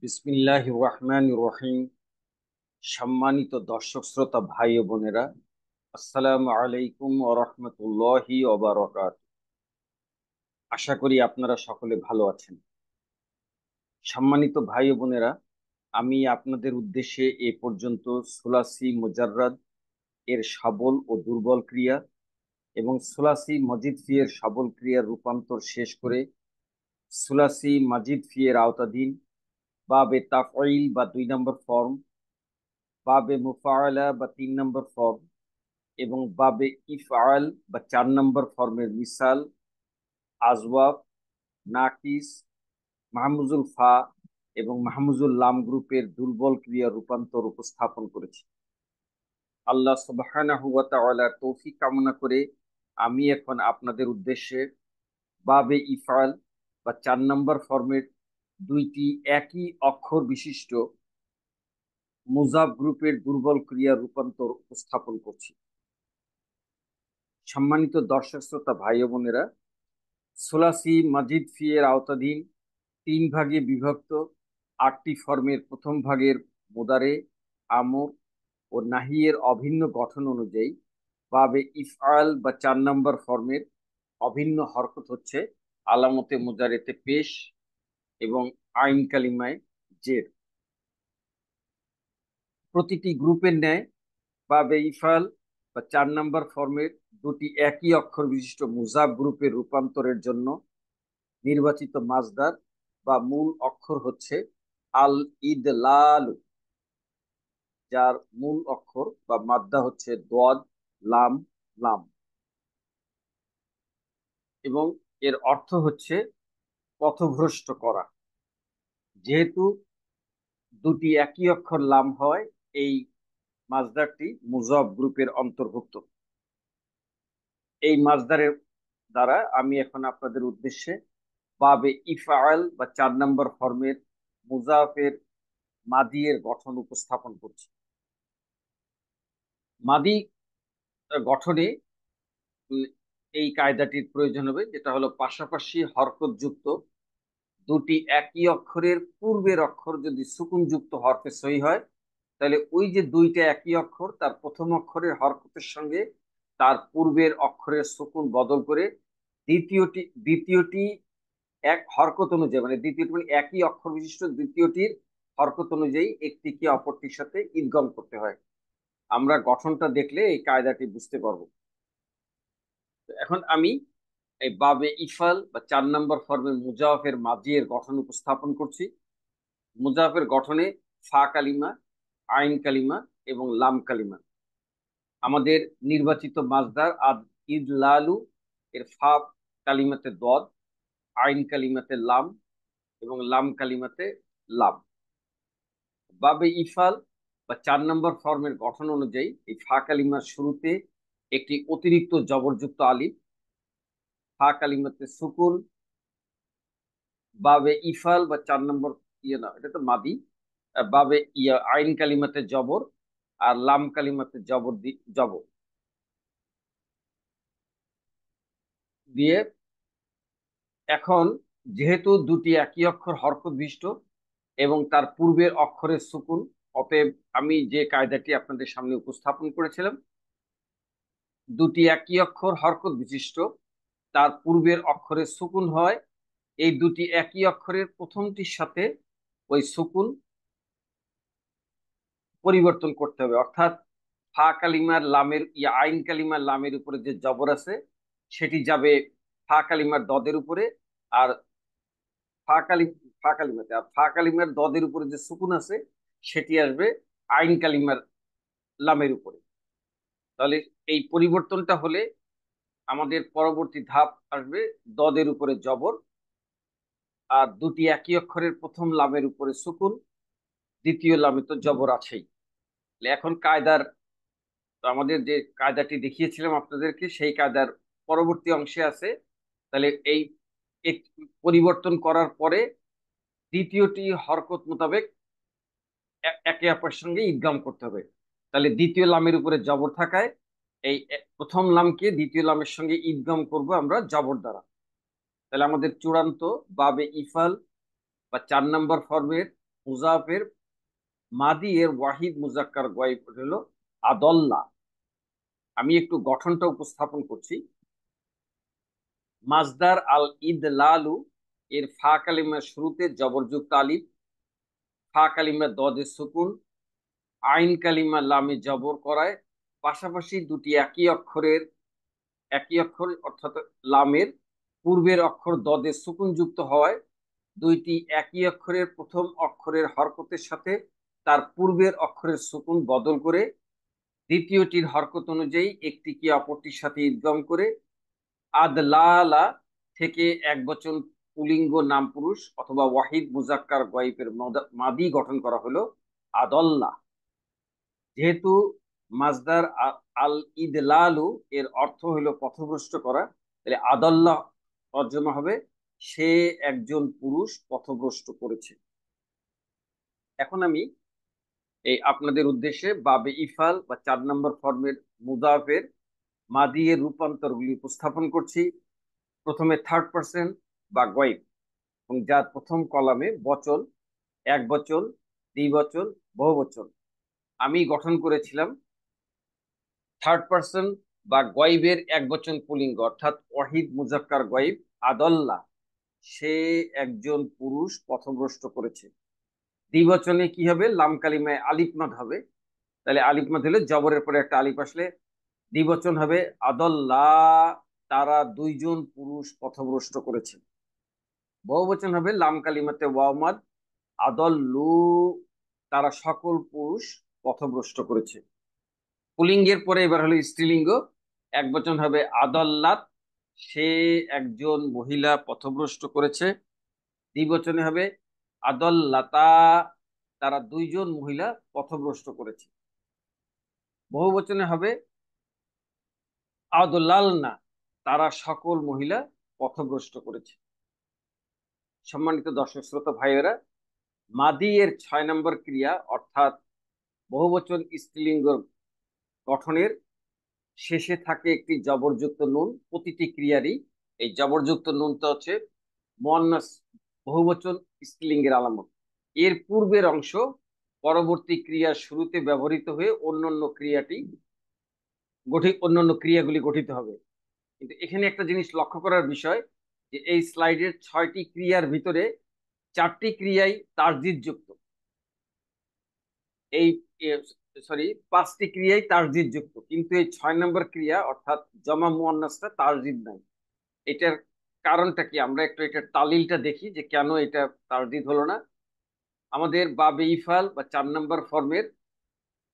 বিসমিল্লাহির রহমানির রহিম। সম্মানিত দর্শক শ্রোতা ভাই ও বোনেরা, আসসালামু আলাইকুম ওয়া রাহমাতুল্লাহি ওয়া বারাকাতুহু। আশা করি আপনারা সকলে ভালো আছেন। সম্মানিত ভাই ও বোনেরা, আমি আপনাদের উদ্দেশ্যে এ পর্যন্ত সুলাসি মুজাররাদ এর সবল ও দুর্বল ক্রিয়া এবং সুলাসি মজিদ ফি এর সবল ক্রিয়ার রূপান্তর শেষ করে সুলাসি মাজিদ ফি এর আওতাধীন বাবে তাফঈল বা 2 নম্বর ফর্ম, বাবে মুফাআলা বা 3 নম্বর ফর্ম এবং বাবে ইফআল বা 4 নম্বর ফর্মের মিসাল, আজওয়াব, নাকিস, মাহমুজুল ফা এবং মাহমুজুল লাম গ্রুপের দুর্বল ক্রিয়া রূপান্তর উপস্থাপন করেছি। আল্লাহ সুবহানাহু ওয়া তাআলার তৌফিক কামনা করে আমি এখন আপনাদের উদ্দেশ্যে বাবে ইফআল বা 4 নম্বর ফর্মের দুইটি একই অক্ষর বিশিষ্ট মুজাব গ্রুপের দুর্বল ক্রিয়া রূপান্তর উপস্থাপন করছি। সম্মানিত দর্শক শ্রোতা ভাই ও বোনেরা, সোলাসি মাজিদ ফি এর আওতাধীন 3 ভাগে বিভক্ত 8টি ফর্মের প্রথম ভাগের মোদারে, আমর ও নাহিয়ের অভিন্ন গঠন অনুযায়ী বাবে ইফআল বা 4 নম্বর ফর্মের অভিন্ন হরকত হচ্ছে আলামতে মুজারেতে পেশ এবং আইন কালিমায় জের। প্রতিটি গ্রুপের ন্যায় বাবে ইফআল বা 4 নম্বর ফর্মের দুটি একই অক্ষর বিশিষ্ট মুজাব গ্রুপের রূপান্তরের জন্য নির্বাচিত মাজদার বা মূল অক্ষর হচ্ছে আল ইদলাল, যার মূল অক্ষর বা মাদ্দা হচ্ছে দোয়াদ, লাম, লাম, এবং এর অর্থ হচ্ছে পথভ্রষ্ট করা। যেহেতু দুটি একই অক্ষর লাম হয়, এই মাজদারটি মুজাব গ্রুপের অন্তর্ভুক্ত। এই মাজদারের দ্বারা আমি এখন আপনাদের উদ্দেশ্যে বাবে ইফআল বা 4 নম্বর ফর্মের মুজাফের মাদিয়ের গঠন উপস্থাপন করছি। মাদি গঠনে উম, এই কায়দাটির প্রয়োজন হবে, যেটা হলো পাশাপাশি হরকত যুক্ত দুটি একই অক্ষরের পূর্বের অক্ষর যদি সুকুন যুক্ত হরফে সই হয়, তাহলে ওই যে দুইটা একই অক্ষর তার প্রথম অক্ষরের হরকতের সঙ্গে তার পূর্বের অক্ষরের সুকুন বদল করে দ্বিতীয়টি এক হরকত অনুযায়ী, মানে দ্বিতীয়টি মানে একই অক্ষর বিশিষ্ট দ্বিতীয়টির হরকত অনুযায়ী একটিকে অপরটির সাথে ইদগম করতে হয়। আমরা গঠনটা দেখলে এই কায়দাটি বুঝতে পারবো। এখন আমি এই বাবে ইফাল বা 4 নম্বর ফর্মের মুজাফের মাজিয়ের গঠন উপস্থাপন করছি। মুজাফের গঠনে ফা কালিমা, আইন কালিমা এবং লাম কালিমা। আমাদের নির্বাচিত মাজদার আদ ইদলালু, এর ফা কালিমাতে দদ, আইন কালিমাতে লাম এবং লাম কালিমাতে লাম। বাবে ইফাল বা 4 নম্বর ফর্মের গঠন অনুযায়ী এই ফা কালিমার শুরুতে একটি অতিরিক্ত জবরযুক্ত আলিফ, ফা কালিমাতে সুকুন। বাবে ইফাল বা 4 নম্বর, না এটা তো মাদি। বাবে আইন কালিমাতে জবর আর লাম কালিমাতে জবর দিয়ে। এখন যেহেতু দুটি একই অক্ষর হরকত বিশিষ্ট এবং তার পূর্বের অক্ষরের সুকুন, অতএব আমি যে কায়দাটি আপনাদের সামনে উপস্থাপন করেছিলাম, দুটি একই অক্ষর হরকত বিশিষ্ট তার পূর্বের অক্ষরের সুকুন হয়, এই দুটি একই অক্ষরের প্রথমটির সাথে ওই সুকুন পরিবর্তন করতে হবে। অর্থাৎ ফা কালিমার লামের আইন কালিমার লামের উপরে যে জবর আছে সেটি যাবে ফা কালিমার দদের উপরে, আর ফা কালি ফা কালিমাতে আর ফা কালিমার দদের উপরে যে সুকুন আছে সেটি আসবে আইন কালিমার লামের উপরে। তাহলে এই পরিবর্তনটা হলে আমাদের পরবর্তী ধাপ আসবে দদের উপরে জবর, আর দুটি একই অক্ষরের প্রথম লামের উপরে সুকুন, দ্বিতীয় লামে তো জবর আছেই। তাহলে এখন কায়দার, তো আমাদের যে কায়দাটি দেখিয়েছিলাম আপনাদেরকে সেই কায়দার পরবর্তী অংশে আছে। তাহলে এই পরিবর্তন করার পরে দ্বিতীয়টি হরকত মোতাবেক একে অপরের সঙ্গে ইদগাম করতে হবে। তাহলে দ্বিতীয় লামের উপরে জবর থাকায় এই প্রথম লামকে দ্বিতীয় লামের সঙ্গে ইদগাম করব আমরা জবর দ্বারা। তাহলে আমাদের চূড়ান্ত বাবে ইফাল বা 4 নম্বর ফর্মের মুজাফের মাদি এর ওয়াহিদ মুজাক্কার গয়েব হলো আদল্লা। আমি একটু গঠনটা উপস্থাপন করছি। মাজদার আল ইদলালু এর ফা কালিমার শুরুতে জবরযুক্ত আলিফ, ফা কালিমা দদে সুকুন, আইন কালিমা লামে জবর করায়, পাশাপাশি দুটি একই অক্ষর অর্থাৎ লামের পূর্বের অক্ষর দদে সুকুন যুক্ত হওয়ায় দুইটি একই অক্ষরের প্রথম অক্ষরের হরকতের সাথে তার পূর্বের অক্ষরের সুকুন বদল করে দ্বিতীয়টির হরকত অনুযায়ী একটিকে অপরটির সাথে ইদগম করে আদলালা থেকে একবচন পুলিঙ্গ নাম পুরুষ অথবা ওয়াহিদ মুজাক্কার গয়েবের মাদি গঠন করা হলো আদল্লা। যেহেতু মাজদার আল ইদলালু এর অর্থ হলো পথভ্রষ্ট করা, তাহলে আদল্লাহ তর্জমা হবে সে একজন পুরুষ পথভ্রষ্ট করেছে। এখন আমি এই আপনাদের উদ্দেশ্যে বাবে ইফাল বা 4 নম্বর ফর্মের মুদাফের মাদি এর রূপান্তরগুলি উপস্থাপন করছি। প্রথমে থার্ড পার্সন বা গয়েব, এবং যার প্রথম কলামে বচন, এক বচন, দ্বিবচন, বহুবচন। আমি গঠন করেছিলাম থার্ড পার্সন বা গয়েবের এক বচন পুলিঙ্গ অর্থাৎ ওয়াহিদ মুজাক্কার গয়েব আদল্লা সে একজন পুরুষ পথভ্রষ্ট করেছে। দ্বিবচনে কি হবে? লাম কালিমায় আলিফ মাদ হবে। তাহলে আলিফ মাদ হলে জবরের পরে একটা আলিফ আসলে দ্বিবচন হবে আদল্লা, তারা দুইজন পুরুষ পথভ্রষ্ট করেছে। বহুবচন হবে লাম কালিমাতে ওয়াও মাদ আদল্লু, তারা সকল পুরুষ পথভ্রষ্ট করেছে। পুলিঙ্গের পরে এবার হলো স্ত্রীলিঙ্গ, এক বচন হবে আদল্লাত, সে একজন মহিলা পথভ্রষ্ট করেছে। দ্বিবচনে হবে আদল্লাতা, তারা দুইজন মহিলা পথভ্রষ্ট করেছে। বহুবচনে হবে আদলালনা, তারা সকল মহিলা পথভ্রষ্ট করেছে। সম্মানিত দর্শক শ্রোতা ভাইয়েরা, মাদি এর 6 নম্বর ক্রিয়া অর্থাৎ বহুবচন স্ত্রীলিঙ্গ গঠনের শেষে থাকে একটি জবরযুক্ত নুন। প্রতিটি ক্রিয়ারই এই জবরযুক্ত নুনটা হচ্ছে মুয়ান্নাস বহুবচন স্ত্রীলিঙ্গের আলামত। এর পূর্বের অংশ পরবর্তী ক্রিয়ার শুরুতে ব্যবহৃত হয়ে অন্যান্য ক্রিয়াগুলি গঠিত হবে। কিন্তু এখানে একটা জিনিস লক্ষ্য করার বিষয় যে এই স্লাইডের 6টি ক্রিয়ার ভিতরে 4টি ক্রিয়াই তাসদিদ যুক্ত, এই 5টি ক্রিয়াই তাসদিদ যুক্ত, কিন্তু এই 6 নম্বর ক্রিয়া অর্থাৎ জমা মুয়ান্নাসটা তাসদিদ নাই। এটার কারণটা কি? আমরা একটু এটার তালিলটা দেখি যে কেন এটা তাসদিদ হলো না। আমাদের বাবে ইফাল বা 4 নম্বর ফর্মের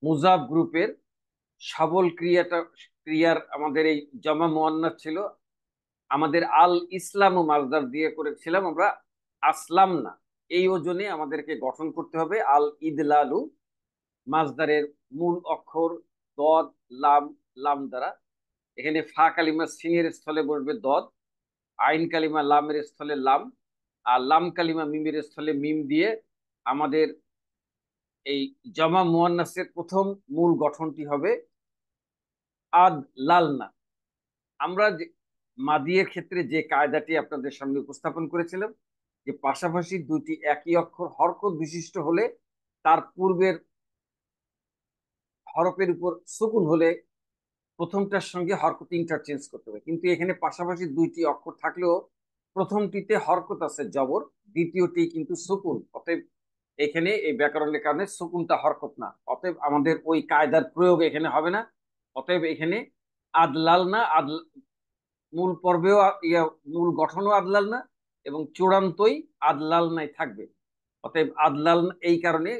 মুজাব গ্রুপের সবল ক্রিয়ার আমাদের এই জমা মুয়ান্নাস ছিল। আমাদের আল ইসলাম ও মাজদার দিয়ে করেছিলাম আমরা আসলাম না। এই ওজনে আমাদেরকে গঠন করতে হবে আল ইদলালু, মাজদারের মূল অক্ষর দদ, লাম, লাম দ্বারা। এখানে ফা কালিমা সিনের স্থলে বসবে দদ, আইন কালিমা লামের স্থলে লাম, আর লাম কালিমা মিমের স্থলে মিম দিয়ে আমাদের এই জমা মুয়ান্নাসের প্রথম মূল গঠনটি হবে আদ লালনা। আমরা মাদিয়ের ক্ষেত্রে যে কায়দাটি আপনাদের সামনে উপস্থাপন করেছিলাম যে পাশাপাশি দুটি একই অক্ষর হরকত বিশিষ্ট হলে তার পূর্বের হরফের উপর সুকুন হলে প্রথমটার সঙ্গে হরকত ইন্টারচেঞ্জ করতে হবে। কিন্তু এখানে পাশাপাশি দুইটি অক্ষর থাকলেও প্রথমটিতে হরকত আছে জবর, দ্বিতীয়টি কিন্তু সুকুন, অতএব এখানে এই ব্যাকরণের কারণে সুকুনটা হরকত না, অতএব আমাদের ওই কায়দার প্রয়োগ এখানে হবে না। অতএব এখানে আদলাল না, মূল পর্বেও মূল গঠনও আদলাল না এবং চূড়ান্তই আদলাল নাই থাকবে। অতএব আদলাল এই কারণে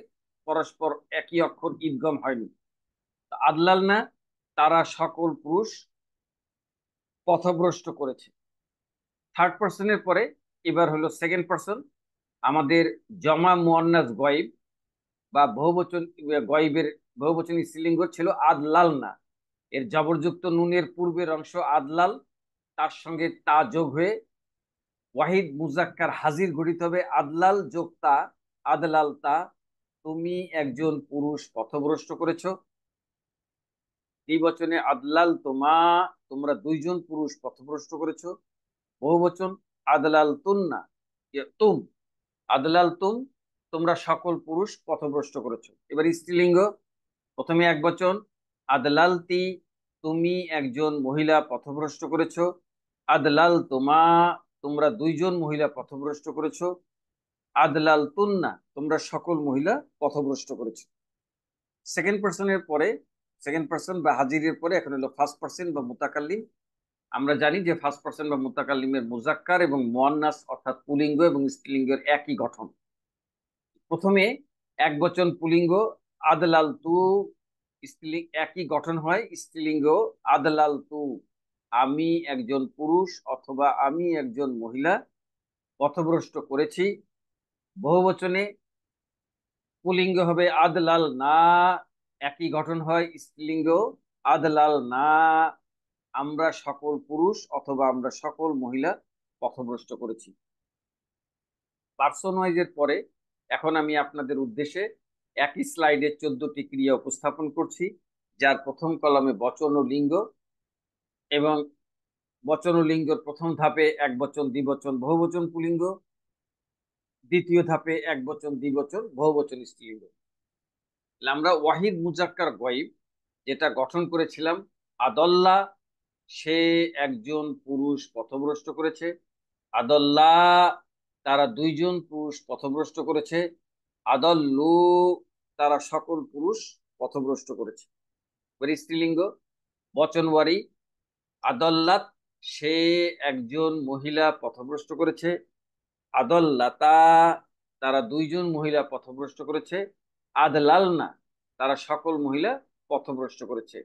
পরস্পর একই অক্ষর ইদগম হয়নি। আদলাল না, তারা সকল পুরুষ পথভ্রষ্ট করেছে। থার্ড পার্সনের পরে এবার হলো সেকেন্ড পার্সন। আমাদের জমা মুয়ান্নাস গয়েব বা বহুবচন গয়েবের বহুবচন স্ত্রীলিঙ্গ ছিল আদলাল না। এর জবরযুক্ত নুনের পূর্বের অংশ আদলাল, তার সঙ্গে তা যোগ হয়ে ওয়াহিদ মুজাক্কার হাজির গঠিত হবে আদলাল যোগ তা, আদলাল তা, তুমি একজন পুরুষ পথভ্রষ্ট করেছো। দ্বিবচনে আদলাল তোমা, তোমরা দুইজন পুরুষ পথভ্রষ্ট করেছো। বহুবচন আদলাল তুন্না, তুম, আদলাল তুম, তোমরা সকল পুরুষ পথভ্রষ্ট করেছো। এবার স্ত্রীলিঙ্গ, প্রথমে এক বচন, আদলালতি, তুমি একজন মহিলা পথভ্রষ্ট করেছো। আদলাল তোমা, তোমরা দুইজন মহিলা পথভ্রষ্ট করেছো। আদলাল তুন্না, তোমরা সকল মহিলা পথভ্রষ্ট করেছো। সেকেন্ড পার্সনের পরে, সেকেন্ড পার্সন বা হাজিরের পরে এখন হলো ফার্স্ট পার্সন বা মুতাকাল্লিম। আমরা জানি যে ফার্স্ট পার্সন বা মুতাকাল্লিমের মুজাক্কার এবং মুয়ান্নাস অর্থাৎ পুলিঙ্গ এবং স্ত্রীলিঙ্গের একই গঠন। প্রথমে এক বচন পুলিঙ্গ আদলাল তু, স্ত্রীলিঙ্গ একই গঠন হয় স্ত্রীলিঙ্গ আদলাল তু, আমি একজন পুরুষ অথবা আমি একজন মহিলা পথভ্রষ্ট করেছি। বহুবচনে পুলিঙ্গ হবে আদলাল না, একই গঠন হয় স্ত্রীলিঙ্গ আদলাল না, আমরা সকল পুরুষ অথবা আমরা সকল মহিলা পথভ্রষ্ট করেছি। পার্সন ওয়াইজের পরে এখন আমি আপনাদের উদ্দেশ্যে একই স্লাইডে 14টি ক্রিয়া উপস্থাপন করছি, যার প্রথম কলামে বচন ও লিঙ্গ, এবং বচন ও লিঙ্গের প্রথম ধাপে এক বচন দ্বিবচন বহুবচন পুলিঙ্গ, দ্বিতীয় ধাপে এক বচন দ্বিবচন বহুবচন স্ত্রীলিঙ্গ। আমরা ওয়াহিদ মুজাক্কার গয়ব যেটা গঠন করেছিলাম, আদল্লা, সে একজন পুরুষ পথভ্রষ্ট করেছে। আদল্লা, তারা দুইজন পুরুষ পথভ্রষ্ট করেছে। আদল্লু, তারা সকল পুরুষ পথভ্রষ্ট করেছে। এবার স্ত্রীলিঙ্গ, বচনওয়ারি, আদল্লাত, সে একজন মহিলা পথভ্রষ্ট করেছে। আদল্লাতা, তারা দুইজন মহিলা পথভ্রষ্ট করেছে। আদলালনা, তারা সকল মহিলা পথভ্রষ্ট করেছে।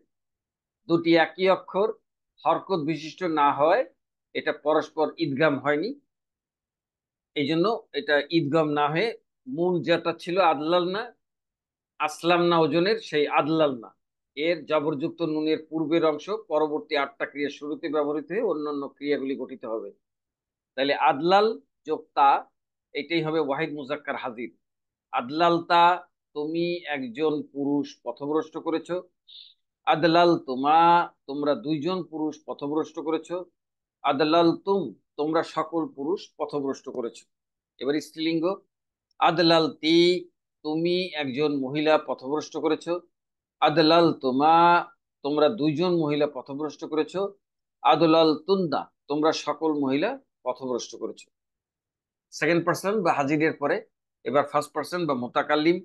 দুটি একই অক্ষর, হরকত বিশিষ্ট না হয়, এটা পরস্পর ঈদগাম হয়নি, এই জন্য এটা ঈদগাম না হয়ে মূল যেটা ছিল আদলাল না, আসলাম না ওজনের, সেই আদলাল না এর জবরযুক্ত নুনের পূর্বের অংশ পরবর্তী 8টা ক্রিয়ার শুরুতে ব্যবহৃত হয়ে অন্যান্য ক্রিয়াগুলি গঠিত হবে। তাহলে আদলাল যোগ তা, এটাই হবে ওয়াহিদ মুজাক্কার হাজির। আদলাল তা, তুমি একজন পুরুষ পথভ্রষ্ট করেছো। আদলাল তোমা, তোমরা দুইজন পুরুষ পথভ্রষ্ট করেছো। আদলাল তুম, তোমরা সকল পুরুষ পথভ্রষ্ট করেছো। এবার স্ত্রীলিঙ্গ, আদলাল তি, তুমি একজন মহিলা পথভ্রষ্ট করেছো। আদলাল তোমা, তোমরা দুইজন মহিলা পথভ্রষ্ট করেছো। আদলাল তুন্দা, তোমরা সকল মহিলা পথভ্রষ্ট করেছো। সেকেন্ড পার্সন বা হাজিরের পরে এবার ফার্স্ট পার্সন বা মুতাকাল্লিম,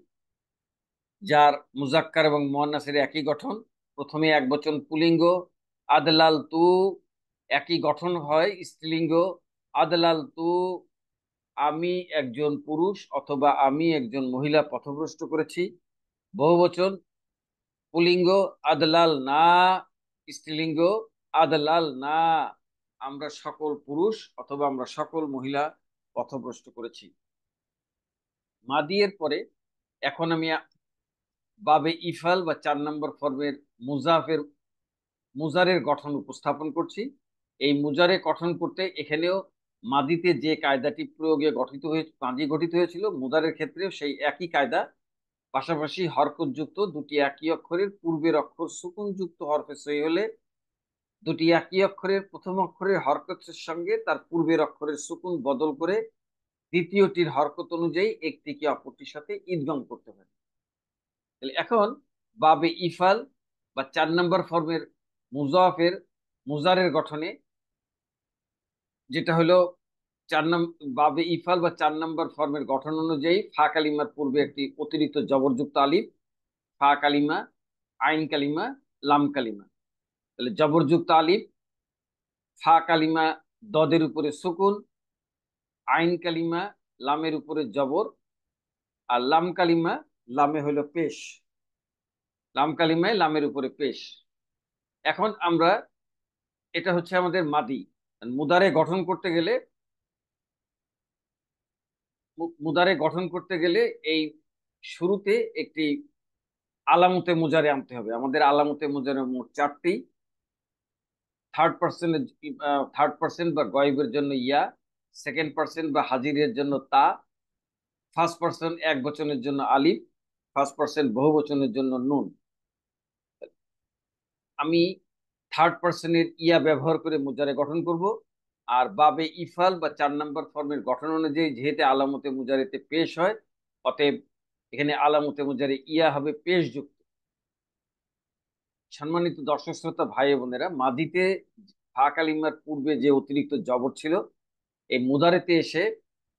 যার মুজাক্কার এবং মুয়ান্নাসের একই গঠন। প্রথমে এক বচন পুলিঙ্গ আদলাল তু, একই গঠন হয় স্ত্রীলিঙ্গ আদলাল তু, আমি একজন পুরুষ অথবা আমি একজন মহিলা পথভ্রষ্ট করেছি। বহুবচন পুলিঙ্গ আদলাল না, স্ত্রীলিঙ্গ আদলাল না, আমরা সকল পুরুষ অথবা আমরা সকল মহিলা পথভ্রষ্ট করেছি। মাদিয়ের পরে এখন আমি বাবে ইফাল বা 4 নম্বর ফর্মের মুজাফের মুজারের গঠন উপস্থাপন করছি। এই মুজারে গঠন করতে এখানেও মাদিতে যে কায়দাটি প্রয়োগে মাদি গঠিত হয়েছিল, মুজারের ক্ষেত্রেও সেই একই কায়দা। পাশাপাশি হরকতযুক্ত দুটি একই অক্ষরের পূর্বের অক্ষর সুকুনযুক্ত হরফে সই হলে দুটি একই অক্ষরের প্রথম অক্ষরের হরকতের সঙ্গে তার পূর্বের অক্ষরের সুকুন বদল করে দ্বিতীয়টির হরকত অনুযায়ী একটিকে অপরটির সাথে ঈদগাম করতে হয়। এখন বাবে ইফাল বা 4 নম্বর ফর্মের মুজাফের মুজারের গঠনে, যেটা হলো বাবে ইফাল বা 4 নম্বর ফর্মের গঠন অনুযায়ী ফা কালিমার পূর্বে একটি অতিরিক্ত জবরযুক্ত আলিফ, ফা কালিমা, আইন কালিমা, লাম কালিমা। তাহলে জবরযুক্ত আলিফ, ফা কালিমা দদের উপরে সুকুন, আইন কালিমা লামের উপরে জবর, আর লাম কালিমা লামে হলো পেশ, লাম কালিমায় লামের উপরে পেশ। এখন আমরা, এটা হচ্ছে আমাদের মাদি। মুদারে গঠন করতে গেলে মুদারে গঠন করতে গেলে এই শুরুতে একটি আলামতে মুজারে আনতে হবে। আমাদের আলামতে মুজারে মোট 4টি। থার্ড পার্সন বা গয়েবের জন্য ইয়া, সেকেন্ড পার্সন বা হাজিরের জন্য তা, ফার্স্ট পার্সন এক বচনের জন্য আলিফ, ফার্স্ট পার্সন বহু বচনের জন্য নুন। আমি থার্ড পার্সনের ইয়া ব্যবহার করে মুজারে গঠন করব। আর বাবে ইফাল বা 4 নম্বর ফর্মের গঠন অনুযায়ী যেহেতু আলামতে মুজারেতে পেশ হয়, অতএব এখানে আলামতে মুজারে ইয়া হবে পেশযুক্ত। সম্মানিত দর্শক শ্রোতা ভাই বোনেরা, মাদিতে ফা কালিমার পূর্বে যে অতিরিক্ত জবর ছিল, এই মুজারেতে এসে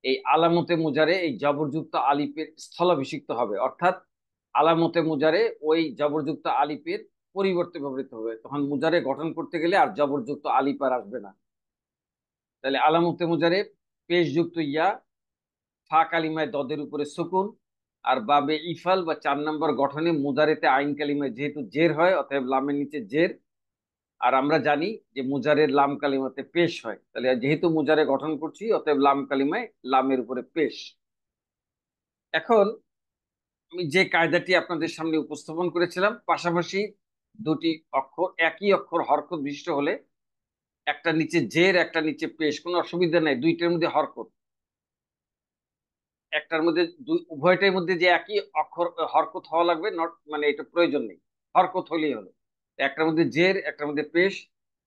এই আলামতে মুজারে এই জবরযুক্ত আলিফের স্থলাভিষিক্ত হবে, অর্থাৎ আলামতে মুজারে ওই জবরযুক্ত আলিফের পরিবর্তে ব্যবহৃত হবে। তখন মুজারে গঠন করতে গেলে আর জবরযুক্ত আলিফ আর আসবে না। তাহলে আলামতে মুজারে পেশযুক্ত ইয়া, ফা কালিমায় দদের উপরে সুকুন, আর বাবে ইফাল বা 4 নম্বর গঠনে মুজারেতে আইন কালিমায় যেহেতু জের হয়, অতএব লামের নিচে জের। আর আমরা জানি যে মুজারের লাম কালিমাতে পেশ হয়, তাহলে যেহেতু মুজারে গঠন করছি অতএব লাম কালিমায় লামের উপরে পেশ। এখন আমি যে কায়দাটি আপনাদের সামনে উপস্থাপন করেছিলাম, পাশাপাশি দুটি অক্ষর একই অক্ষর হরকত বিশিষ্ট হলে একটা নিচে জের একটা নিচে পেশ, কোনো অসুবিধা নাই, দুইটার মধ্যে হরকত। একটার মধ্যে উভয়টার মধ্যে যে একই অক্ষর হরকত হওয়া লাগবে, নট মানে এটা প্রয়োজন নেই, হরকত হলেই হলো। একটার মধ্যে জের একটার মধ্যে পেশ,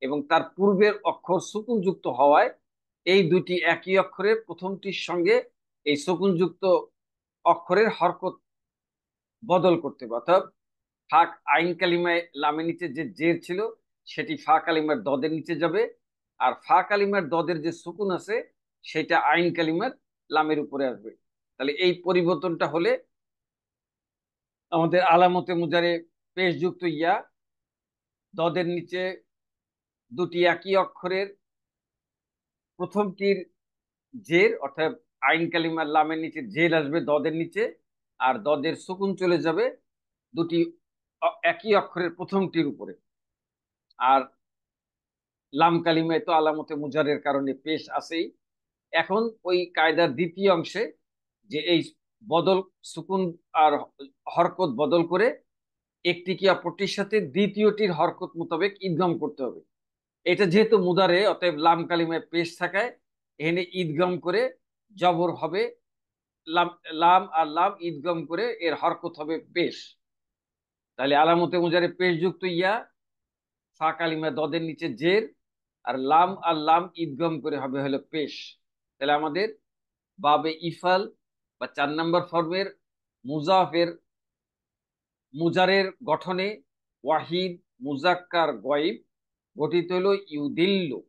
এবং তার পূর্বের অক্ষর সুকুনযুক্ত হওয়ায় এই দুটি একই অক্ষরের প্রথমটির সঙ্গে এই সুকুনযুক্ত অক্ষরের হরকত বদল করতে হবে। অর্থাৎ ফাক আইন কালিমায় লামের নিচে যে জের ছিল সেটি ফা কালিমার দদের নিচে যাবে, আর ফা কালিমার দদের যে সুকুন আছে সেটা আইন কালিমার লামের উপরে আসবে। তাহলে এই পরিবর্তনটা হলে আমাদের আলামতে মুজারে পেশযুক্ত ইয়া, দদের নিচে দুটি একই অক্ষরের প্রথমটির জের, অর্থাৎ আইন কালিমার লামের নিচে জের আসবে দদের নিচে, আর দদের সুকুন চলে যাবে দুটি একই অক্ষরের প্রথমটির উপরে। আর লাম কালিমায় তো আলামতে মুজারের কারণে পেশ আছেই। এখন ওই কায়দার দ্বিতীয় অংশে যে এই বদল সুকুন আর হরকত বদল করে একটি কি অপরটির সাথে দ্বিতীয়টির হরকত মোতাবেক ইদগম করতে হবে। এটা যেহেতু মুদারে, অতএব লাম কালিমায় পেশ থাকায় এখানে ইদগম করে জবর হবে, লাম লাম আর লাম ইদগম করে এর হরকত হবে পেশ। তাহলে আলামতে মুজারে পেশ যুক্ত ইয়া, ফা কালিমা দদের নিচে জের, আর লাম আর লাম ইদগম করে হবে হলো পেশ। তাহলে আমাদের বাবে ইফাল বা 4 নম্বর ফর্মের মুজাফের মুজারের গঠনে ওয়াহিদ মুজাক্কার গয়েব গঠিত হলো ইউদিল্লু।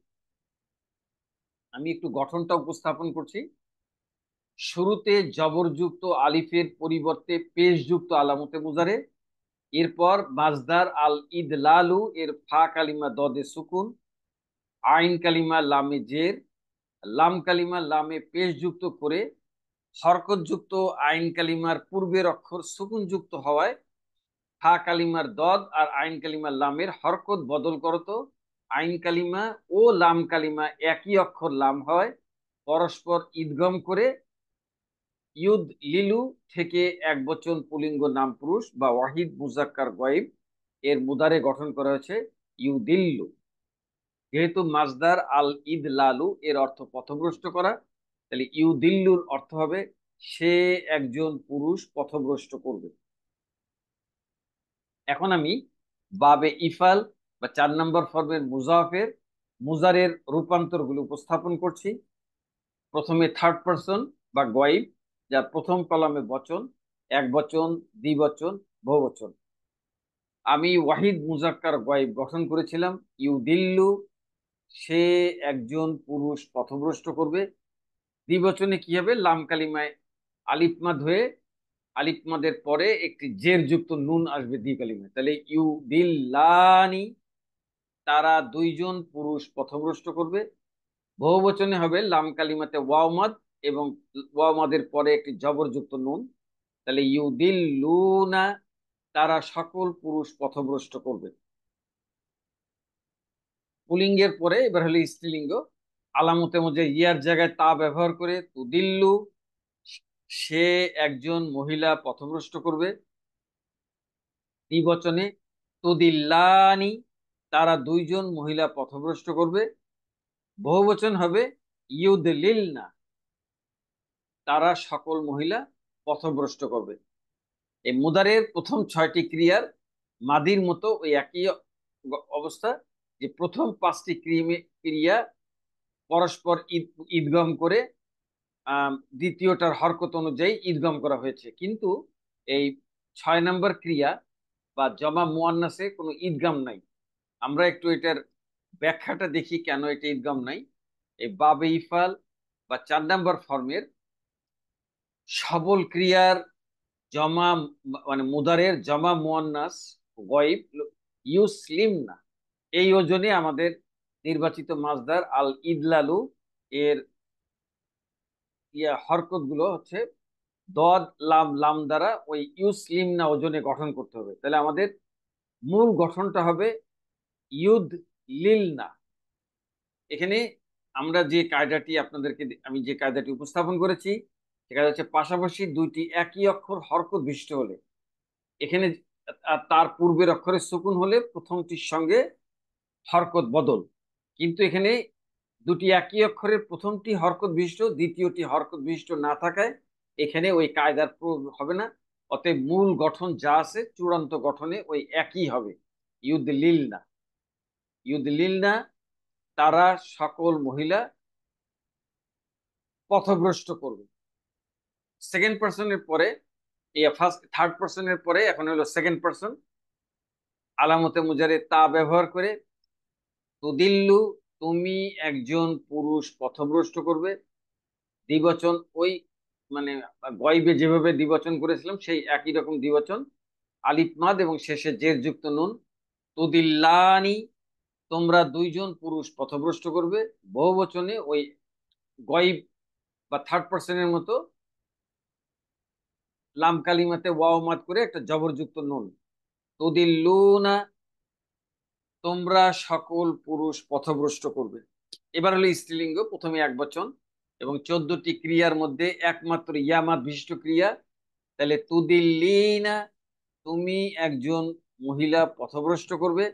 আমি একটু গঠনটা উপস্থাপন করছি। শুরুতে জবরযুক্ত আলিফের পরিবর্তে পেশযুক্ত আলামতে মুজারে, এরপর মাজদার আল ইদলালু এর ফা কালিমা দদে সুকুন, আইন কালিমা লামে জের, লাম কালিমা লামে পেশযুক্ত করে হরকতযুক্ত আইন কালিমার পূর্বের অক্ষর সুকুনযুক্ত হওয়ায় ফা কালিমার দদ আর আইন কালিমার লামের হরকত বদল করতো। আইন কালিমা ও লাম কালিমা একই অক্ষর লাম হয়, পরস্পর ইদগম করে ইউদ লিলু থেকে এক বচন পুলিঙ্গ নাম পুরুষ বা ওয়াহিদ মুজাক্কার গয়েব এর মুদারে গঠন করা হয়েছে ইউদিল্লু। যেহেতু মাজদার আল ইদ লালু এর অর্থ পথভ্রষ্ট করা, তাহলে ইউদিল্লুর অর্থ হবে সে একজন পুরুষ পথভ্রষ্ট করবে। এখন আমি বাবে ইফাল বা 4 নম্বর ফর্মের মুজাফের মুজারের রূপান্তর গুলো উপস্থাপন করছি। প্রথমে থার্ড পারসন বা গয়েব, যার প্রথম কলামে বচন, এক বচন, দ্বিবচন, বহুবচন। আমি ওয়াহিদ মুজাক্কার গয়েব গঠন করেছিলাম ইউদিল্লু, সে একজন পুরুষ পথভ্রষ্ট করবে। দ্বিবচনে কি হবে, লাম কালিমায় আলিফমাদ হয়ে আলিফমাদের পরে একটি জের যুক্ত নুন আসবে দ্বি কালিমায়, তাহলে ইউদিল্লানি, তারা দুইজন পুরুষ পথভ্রষ্ট করবে। বহুবচনে হবে লাম কালিমাতে ওয়াওমাদ এবং ওয়াওমাদের পরে একটি জবরযুক্ত নুন, তাহলে ইউদিল্লুনা, তারা সকল পুরুষ পথভ্রষ্ট করবে। পুলিঙ্গের পরে এবার হলো স্ত্রীলিঙ্গ, আলামতে মধ্যে ইয়ার জায়গায় তা ব্যবহার করে তুদিল্লু, সে একজন মহিলা পথভ্রষ্ট করবে। দ্বিবচনে তুদিল্লানি, তারা দুইজন মহিলা পথভ্রষ্ট করবে। বহুবচন হবে ইউদলিলনা, তারা সকল মহিলা পথভ্রষ্ট করবে। এই মুদারের প্রথম 6টি ক্রিয়ার মাদির মতো ওই একই অবস্থা, যে প্রথম 5টি ক্রিয়া পরস্পর ঈদগম করে দ্বিতীয়টার হরকত অনুযায়ী ঈদগাম করা হয়েছে, কিন্তু এই 6 নম্বর ক্রিয়া বা জমা মুয়ান্নাসে কোনো ঈদগাম নাই। আমরা একটু এটার ব্যাখ্যাটা দেখি কেন এটা ঈদগাম নাই। এই বাবে ইফাল বা 4 নম্বর ফর্মের সবল ক্রিয়ার জমা, মানে মুদারের জমা মুয়ান্নাস গয়েব ইউসলিম না, এই ওজনে আমাদের নির্বাচিত মাজদার আল ইদলালু এর হরকত গুলো হচ্ছে দদ লাম লাম দ্বারা ওই ইউসলিম না ওজনে গঠন করতে হবে। তাহলে আমাদের মূল গঠনটা হবে ইউদ লিল না। এখানে আমরা যে কায়দাটি আপনাদেরকে আমি যে কায়দাটি উপস্থাপন করেছি সেটা হচ্ছে পাশাপাশি দুইটি একই অক্ষর হরকত বিশিষ্ট হলে, এখানে তার পূর্বের অক্ষরে সুকুন হলে প্রথমটির সঙ্গে হরকত বদল, কিন্তু এখানে দুটি একই অক্ষরের প্রথমটি হরকত বিশিষ্ট দ্বিতীয়টি হরকত বিশিষ্ট না থাকায় এখানে ওই কায়দার প্রয়োগ হবে না। অতএব মূল গঠন যা আছে চূড়ান্ত গঠনে ওই একই হবে, ইউদলিল না। ইউদলিল না, তারা সকল মহিলা পথভ্রষ্ট করবে। সেকেন্ড পার্সনের পরে ফার্স্ট থার্ড পার্সনের পরে এখন হলো সেকেন্ড পার্সন, আলামতে মুজারে তা ব্যবহার করে তুদিল্লু, তুমি একজন পুরুষ পথভ্রষ্ট করবে। দ্বিবচন ওই, মানে গয়বে যেভাবে দ্বিবচন করেছিলাম সেই একই রকম দ্বিবচন, আলিফ মাদ এবং শেষে জের যুক্ত নুন। তুদিল্লানি, তোমরা দুইজন পুরুষ পথভ্রষ্ট করবে। বহুবচনে ওই গয়ব বা থার্ড পার্সনের মতো লাম কালিমাতে ওয়াও মাদ করে একটা জবরযুক্ত নুন। তুদিল্লুনা, তোমরা সকল পুরুষ পথভ্রষ্ট করবে। এবার হলো স্ত্রীলিঙ্গ, প্রথমে এক বচন এবং 14টি ক্রিয়ার মধ্যে একমাত্র ইয়ামাত বিশিষ্ট ক্রিয়া। তাহলে তুদিল্লিনা, তুমি একজন মহিলা পথভ্রষ্ট করবে।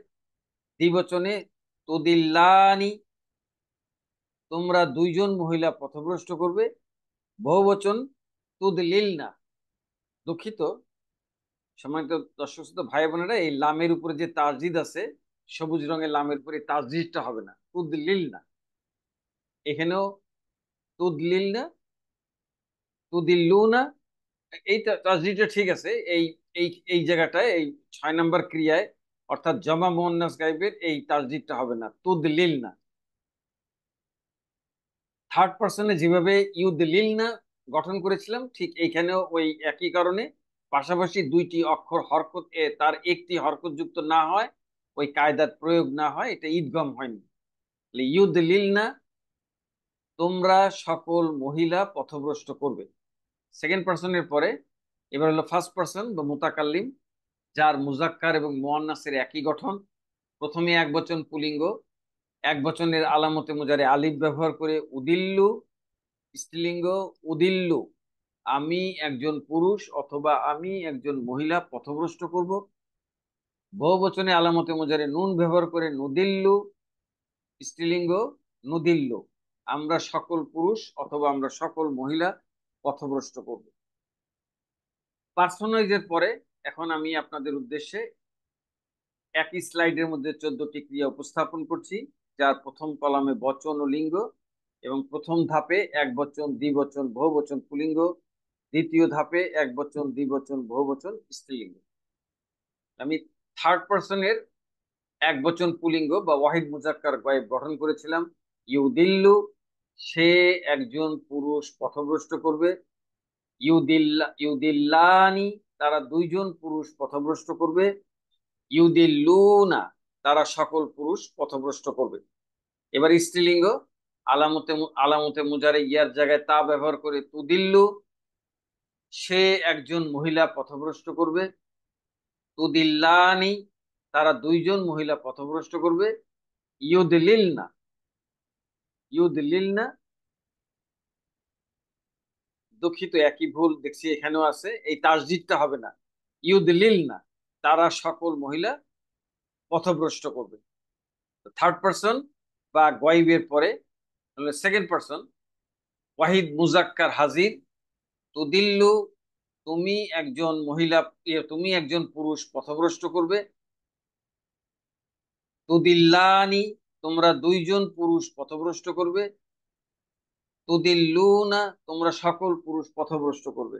দ্বিবচনে তুদিল্লানি, তোমরা দুইজন মহিলা পথভ্রষ্ট করবে। বহুবচন তুদলিলনা। দুঃখিত সম্মানিত দর্শক শ্রোতা ভাই বোনেরা, এই লামের উপরে যে তাসদিদ আছে, সবুজ রঙের লামের উপরে তাসদিদটা হবে না, তুদলিলনা। এখানেও তুদলিলনা, তুদিল্লুনা, এই তাসদিদটা ঠিক আছে। এই এই এই জায়গাটায় এই 6 নম্বর ক্রিয়ায় অর্থাৎ জমা মুয়ান্নাস গাইবের এই তাসদিদটা হবে না, তুদলিলনা। থার্ড পার্সনে যেভাবে ইউদলিলনা গঠন করেছিলাম ঠিক এইখানেও ওই একই কারণে পাশাপাশি দুইটি অক্ষর হরকত তার একটি হরকত যুক্ত না হয়, ওই কায়দার প্রয়োগ না হয়, এটা ঈদগম হয়নি। ইউদলিলনা, তোমরা সকল মহিলা পথভ্রষ্ট করবে। সেকেন্ড পার্সনের পরে এবার হলো ফার্স্ট পার্সন বা মুতাকাল্লিম, যার মুজাক্কার এবং মুয়ান্নাসের একই গঠন। প্রথমে এক বচন পুলিঙ্গ, এক বচনের আলামতে মুজারে আলিফ ব্যবহার করে উদিল্লু। স্ত্রীলিঙ্গ উদিল্লু, আমি একজন পুরুষ অথবা আমি একজন মহিলা পথভ্রষ্ট করব। বহুবচনে আলামতে মুজারে নুন ব্যবহার করে নুদিল্লু। স্ত্রীলিঙ্গ নুদিল্লু, আমরা সকল পুরুষ অথবা আমরা সকল মহিলা পথভ্রষ্ট করব। পার্সোনাইজের পরে এখন আমি আপনাদের উদ্দেশ্যে একই স্লাইডের মধ্যে 14টি ক্রিয়া উপস্থাপন করছি, যার প্রথম কলামে বচন ও লিঙ্গ এবং প্রথম ধাপে এক বচন দ্বিবচন বহুবচন পুলিঙ্গ, দ্বিতীয় ধাপে এক বচন দ্বিবচন বহুবচন স্ত্রীলিঙ্গ। আমি থার্ড পার্সনের এক বচন পুলিঙ্গ বা ওয়াহিদ মুজাক্কার গয়েব গঠন করেছিলাম। ইউদিল্লু, সে একজন পুরুষ পথভ্রষ্ট করবে। ইউদিল্লানি, তারা দুইজন পুরুষ পথভ্রষ্ট করবে। ইউদিল্লুনা, তারা সকল পুরুষ পথভ্রষ্ট করবে। এবার স্ত্রীলিঙ্গ, আলামতে আলামতে মুজারে ইয়ার জায়গায় তা ব্যবহার করে তুদিল্লু, সে একজন মহিলা পথভ্রষ্ট করবে। তুদিল্লানি, তারা দুইজন মহিলা পথভ্রষ্ট করবে। ইউদলিলনা, ইউদলিলনা, দুঃখিত একই ভুল দেখছি এখানেও আছে, এই তাসদিদটা হবে না, ইউদলিলনা, তারা সকল মহিলা পথভ্রষ্ট করবে। থার্ড পার্সন বা গয়েবের পরে সেকেন্ড পার্সন ওয়াহিদ মুজাক্কার হাজির। তুদিল্লু, তুমি একজন মহিলা, তুমি একজন পুরুষ পথভ্রষ্ট করবে। তুদিল্লানি, তোমরা দুইজন পুরুষ পথভ্রষ্ট করবে। তুদিল্লুনা, তোমরা সকল পুরুষ পথভ্রষ্ট করবে।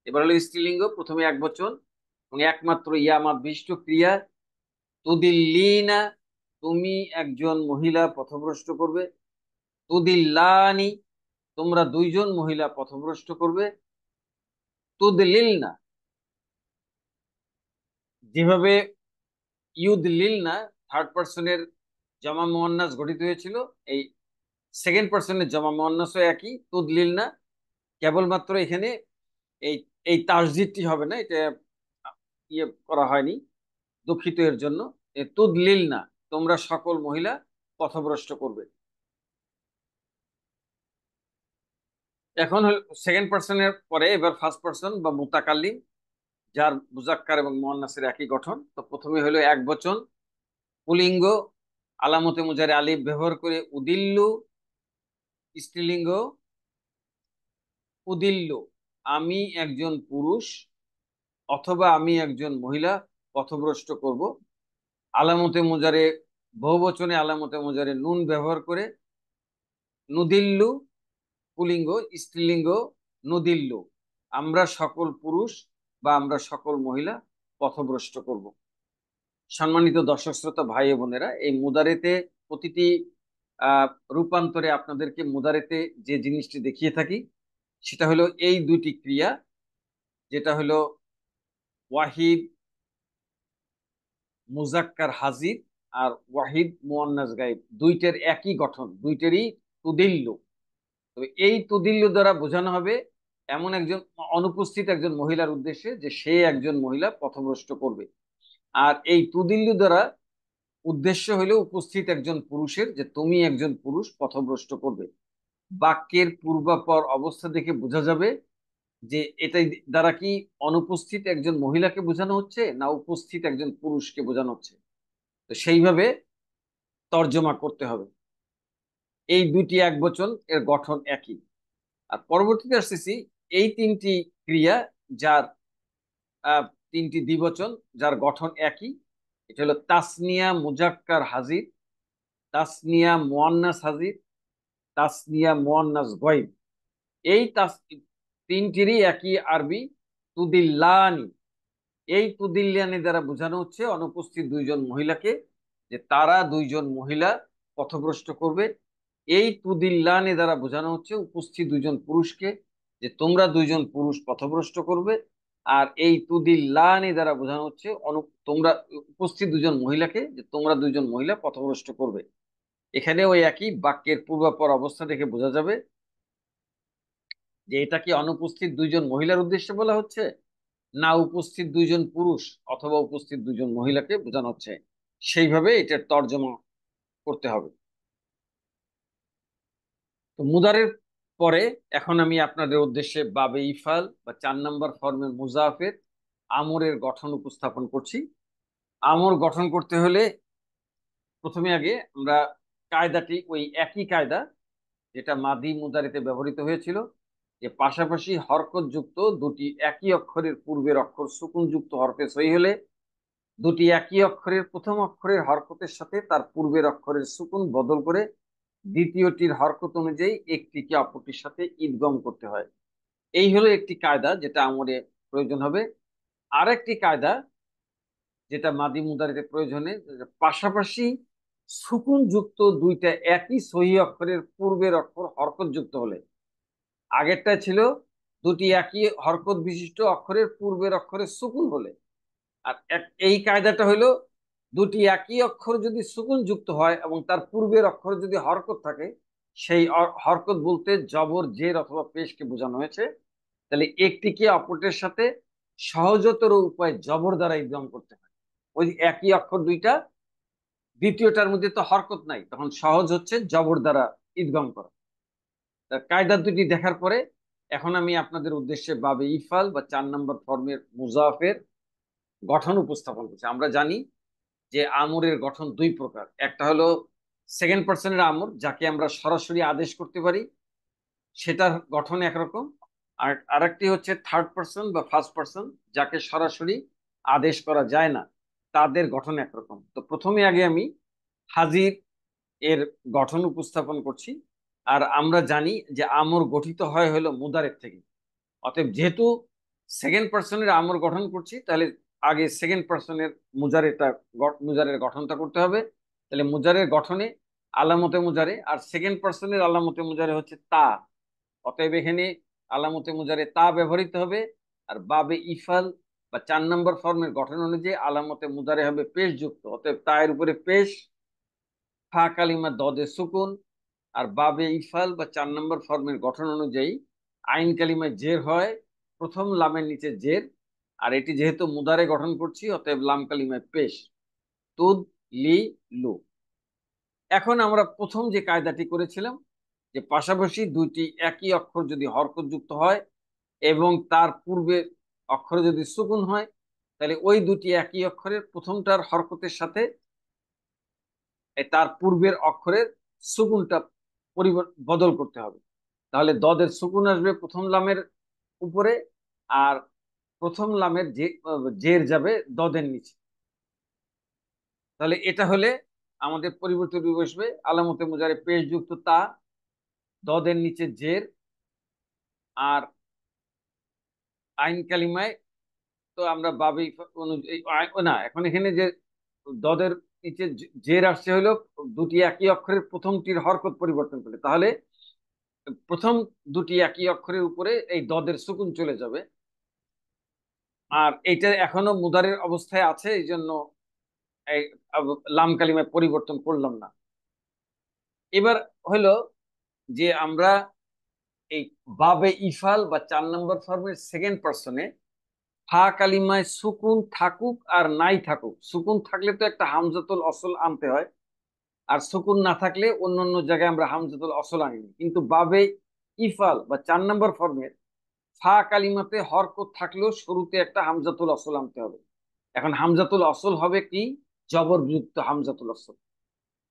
এবার হলো স্ত্রীলিঙ্গ, প্রথমে এক বচন এবং একমাত্র ইয়ামাত বিশিষ্ট ক্রিয়া। তুদিল্লিনা, তুমি একজন মহিলা পথভ্রষ্ট করবে। তুদিল্লানি, তোমরা দুইজন মহিলা পথভ্রষ্ট করবে। তুদলিলনা, যেভাবে ইউদলিলনা থার্ড পার্সনের জমা মুয়ান্নাস গঠিত হয়েছিল, এই সেকেন্ড পার্সনের জমা মুয়ান্নাসও একই, তুদলিলনা। কেবলমাত্র এখানে এই এই তাসজিদটি হবে না, এটা ইয়ে করা হয়নি, দুঃখিত এর জন্য। তুদলিলনা, তোমরা সকল মহিলা পথভ্রষ্ট করবে। এখন সেকেন্ড পার্সনের পরে এবার ফার্স্ট পার্সন বা মুতাকাল্লিম, যার মুজাক্কার এবং মুয়ান্নাসের একই গঠন। তো প্রথমে হলো এক বচন পুলিঙ্গ, আলামতে মুজারে আলিফ ব্যবহার করে উদিল্লু। স্ত্রীলিঙ্গ উদিল্লু, আমি একজন পুরুষ অথবা আমি একজন মহিলা পথভ্রষ্ট করব। আলামতে মুজারে বহুবচনে আলামতে মুজারে নুন ব্যবহার করে নুদিল্লু পুলিঙ্গ, স্ত্রীলিঙ্গ নুদিল্লু, আমরা সকল পুরুষ বা আমরা সকল মহিলা পথভ্রষ্ট করব। সম্মানিত দর্শক শ্রোতা ভাই ও বোনেরা, এই মুদারেতে প্রতিটি রূপান্তরে আপনাদেরকে মুদারেতে যে জিনিসটি দেখিয়ে থাকি সেটা হলো এই দুটি ক্রিয়া, যেটা হলো ওয়াহিদ মুজাক্কার হাজির আর ওয়াহিদ মুয়ান্নাস গায়েব, দুইটার একই গঠন, দুইটারই তুদিল্লু। তবে এই তুদিল্লু দ্বারা বোঝানো হবে এমন একজন অনুপস্থিত একজন মহিলার উদ্দেশ্যে যে সে একজন মহিলা পথভ্রষ্ট করবে। আর এই তুদিল্লু দ্বারা উদ্দেশ্য হলো উপস্থিত একজন পুরুষের, যে তুমি একজন পুরুষ পথভ্রষ্ট করবে। বাক্যের পূর্বাপর অবস্থা দেখে বোঝা যাবে যে এটাই দ্বারা কি অনুপস্থিত একজন মহিলাকে বোঝানো হচ্ছে না উপস্থিত একজন পুরুষকে বোঝানো হচ্ছে। তো সেইভাবে তর্জমা করতে হবে। এই দুইটি এক বচন, এর গঠন একই। আর পরবর্তীতে আসতেছি এই তিনটি ক্রিয়া যার আহ, তিনটি দ্বিবচন যার গঠন একই। এটা হলো তাসনিয়া মুজাক্কার হাজির, তাসনিয়া মুয়ান্নাস হাজির, তাসনিয়া মুয়ান্নাস গয়ব। এই তিনটিরই একই আরবি তুদিল্লানি। এই তুদিল্লানি দ্বারা বোঝানো হচ্ছে অনুপস্থিত দুইজন মহিলাকে, যে তারা দুইজন মহিলা পথভ্রষ্ট করবে। এই তুদিল্লানি দ্বারা বোঝানো হচ্ছে উপস্থিত দুইজন পুরুষকে, যে তোমরা দুইজন পুরুষ পথভ্রষ্ট করবে। আর এই তুদিল্লানি দ্বারা বোঝানো হচ্ছে তোমরা উপস্থিত দুজন মহিলাকে, যে তোমরা দুইজন মহিলা পথভ্রষ্ট করবে। এখানে ওই একই বাক্যের পূর্বাপর অবস্থা দেখে বোঝা যাবে যে এটা কি অনুপস্থিত দুইজন মহিলার উদ্দেশ্যে বলা হচ্ছে না উপস্থিত দুইজন পুরুষ অথবা উপস্থিত দুইজন মহিলাকে বোঝানো হচ্ছে। সেইভাবে এটার তর্জমা করতে হবে। তো মুদারের পরে এখন আমি আপনাদের উদ্দেশ্যে বাবে ইফাল বা 4 নম্বর ফর্মের মুজাফের আমরের গঠন উপস্থাপন করছি। আমর গঠন করতে হলে প্রথমে আগে আমরা কায়দাটি, ওই একই কায়দা যেটা মাদি মুদারিতে ব্যবহৃত হয়েছিল, যে পাশাপাশি হরকত যুক্ত দুটি একই অক্ষরের পূর্বের অক্ষর সুকুন যুক্ত হরফে সই হলে দুটি একই অক্ষরের প্রথম অক্ষরের হরকতের সাথে তার পূর্বের অক্ষরের সুকুন বদল করে দ্বিতীয়টির হরকত অনুযায়ী একটিকে অপরটির সাথে ইদগম করতে হয়। এই হলো একটি কায়দা যেটা আমাদের প্রয়োজন হবে। আরেকটি কায়দা যেটা মাদি মুদারিতে প্রয়োজনে, পাশাপাশি সুকুন যুক্ত দুইটা একই সহি অক্ষরের পূর্বের অক্ষর হরকত যুক্ত হলে, আগেরটা ছিল দুটি একই হরকত বিশিষ্ট অক্ষরের পূর্বের অক্ষরে সুকুন হলে, আর এই কায়দাটা হলো দুটি একই অক্ষর যদি সুকুন যুক্ত হয় এবং তার পূর্বের অক্ষরে যদি হরকত থাকে, সেই হরকত বলতে জবর জের অথবা পেশকে বোঝানো হয়েছে। তাহলে একটিকে অপরটির সাথে সহজতর উপায় জবর দ্বারা ইদগম করতে হয়। ওই একই অক্ষর দুইটা, দ্বিতীয়টার মধ্যে তো হরকত নাই, তখন সহজ হচ্ছে জবর দ্বারা ইদগম করা। কায়দা দুটি দেখার পরে এখন আমি আপনাদের উদ্দেশ্যে বাবে ইফাল বা 4 নম্বর ফর্মের মুজাফের গঠন উপস্থাপন করছি। আমরা জানি যে আমরের গঠন দুই প্রকার, একটা হলো সেকেন্ড পার্সনের আমর যাকে আমরা সরাসরি আদেশ করতে পারি, সেটার গঠন একরকম। আর আরেকটি হচ্ছে থার্ড পার্সন বা ফার্স্ট পার্সন যাকে সরাসরি আদেশ করা যায় না, তাদের গঠন একরকম। তো প্রথমে আগে আমি হাজির এর গঠন উপস্থাপন করছি। আর আমরা জানি যে আমর গঠিত হয় হলো মুদারের থেকে। অতএব যেহেতু সেকেন্ড পার্সনের আমর গঠন করছি, তাহলে আগে সেকেন্ড পার্সনের মুজারের গঠনটা করতে হবে। তাহলে মুজারের গঠনে আলামতে মুজারে, আর সেকেন্ড পার্সনের আলামতে মুজারে হচ্ছে তা। অতএব এখানে আলামতে মুজারে তা ব্যবহৃত হবে। আর বাবে ইফাল বা 4 নম্বর ফর্মের গঠন অনুযায়ী আলামতে মুজারে হবে পেশ যুক্ত। অতএব তা এর উপরে পেশ, ফা কালিমা দদে সুকুন। আর বাবে ইফাল বা 4 নম্বর ফর্মের গঠন অনুযায়ী আইন কালিমায় জের হয়, প্রথম লামের নিচে জের। আর এটি যেহেতু মুদারে গঠন করছি, অতএব লাম কালিমায় পেশ, তুদ লি লু। এখন আমরা প্রথম যে কায়দাটি করেছিলাম, যে পাশাপাশি দুইটি একই অক্ষর যদি হরকত যুক্ত হয় এবং তার পূর্বে অক্ষরে যদি সুকুন হয়, তাহলে ওই দুটি একই অক্ষরের প্রথমটার হরকতের সাথে তার পূর্বের অক্ষরের সুকুনটা বদল করতে হবে। তাহলে দদের সুকুন আসবে প্রথম লামের উপরে, আর প্রথম লামের যে জের যাবে দদের নিচে। তাহলে এটা হলে আমাদের পরিবর্তন বসবে আলামতে মুজারে পেশ যুক্ত তা, দদের নিচে জের। আর আইন কালিমায় তো আমরা বাবে অনুযায়ী না, এখন এখানে যে দদের নিচে জের আসছে হলো দুটি একই অক্ষরের প্রথমটির হরকত পরিবর্তন করে, তাহলে প্রথম দুটি একই অক্ষরের উপরে এই দদের সুকুন চলে যাবে। আর এইটা এখনো মুদারের অবস্থায় আছে, এই জন্য এই লাম কালিমায় পরিবর্তন করলাম না। এবার হলো যে আমরা এই বাবে ইফাল বা 4 নম্বর ফর্মের সেকেন্ড পার্সনে ফা কালিমায় সুকুন থাকুক আর নাই থাকুক, সুকুন থাকলে তো একটা হামজাতুল অসল আনতে হয়, আর সুকুন না থাকলে অন্য অন্য জায়গায় আমরা হামজাতুল অসল আনিনি। কিন্তু বাবে ইফাল বা 4 নম্বর ফর্মের ফা কালিমাতে হরকত থাকলেও শুরুতে একটা হামজাতুল অসল আনতে হবে। এখন হামজাতুল অসল হবে কি? জবরযুক্ত হামজাতুল অসল।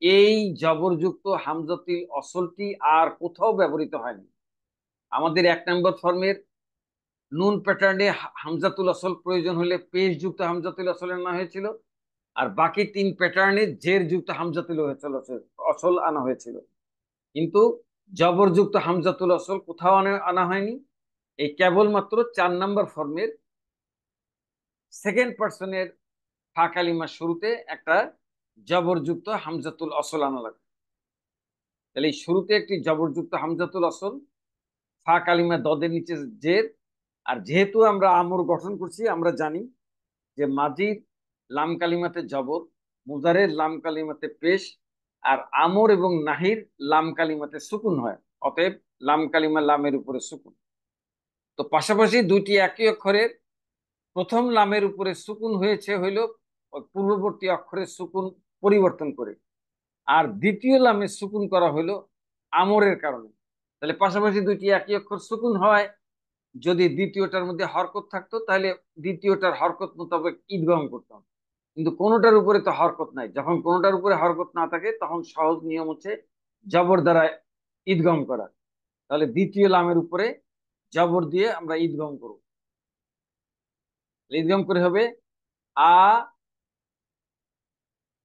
এই জবরযুক্ত হামজাতুল অসলটি আর কোথাও ব্যবহৃত হয়নি। আমাদের 1 নম্বর ফর্মের নুন প্যাটার্নে হামজাতুল অসল প্রয়োজন হলে পেশ যুক্ত হামজাতুল অসল আনা হয়েছিল, আর বাকি 3 প্যাটার্নে জের যুক্ত হামজাতুল অসল আনা হয়েছিল। কিন্তু জবরযুক্ত হামজাতুল অসল কোথাও আনা হয়নি। এই কেবলমাত্র 4 নম্বর ফর্মের সেকেন্ড পার্সনের ফা কালিমার শুরুতে একটা জবরযুক্ত হামজাতুল অসল আনা লাগবে। তাহলে এই শুরুতে একটি জবরযুক্ত হামজাতুল অসল, ফা কালিমা দদের নিচে জের। আর যেহেতু আমরা আমর গঠন করছি, আমরা জানি যে মাজির লাম কালিমাতে জবর, মুজারের লাম কালিমাতে পেশ, আর আমর এবং নাহির লাম কালিমাতে সুকুন হয়। অতএব লাম কালিমা লামের উপরে সুকুন। তো পাশাপাশি দুইটি একই অক্ষরের প্রথম লামের উপরে সুকুন হয়েছে হইল পূর্ববর্তী অক্ষরের সুকুন পরিবর্তন করে, আর দ্বিতীয় লামে সুকুন করা হইলো আমরের কারণে। তাহলে পাশাপাশি দুইটি একই অক্ষর সুকুন হয়, যদি দ্বিতীয়টার মধ্যে হরকত থাকতো তাহলে দ্বিতীয়টার হরকত মোতাবেক ঈদগাম করতাম। কিন্তু কোনোটার উপরে তো হরকত নাই, যখন কোনোটার উপরে হরকত না থাকে তখন সহজ নিয়ম হচ্ছে জবর দ্বারা ঈদগাম করা। তাহলে দ্বিতীয় লামের উপরে জবর দিয়ে আমরা ঈদগাম করব। ঈদগাম করে হবে আ,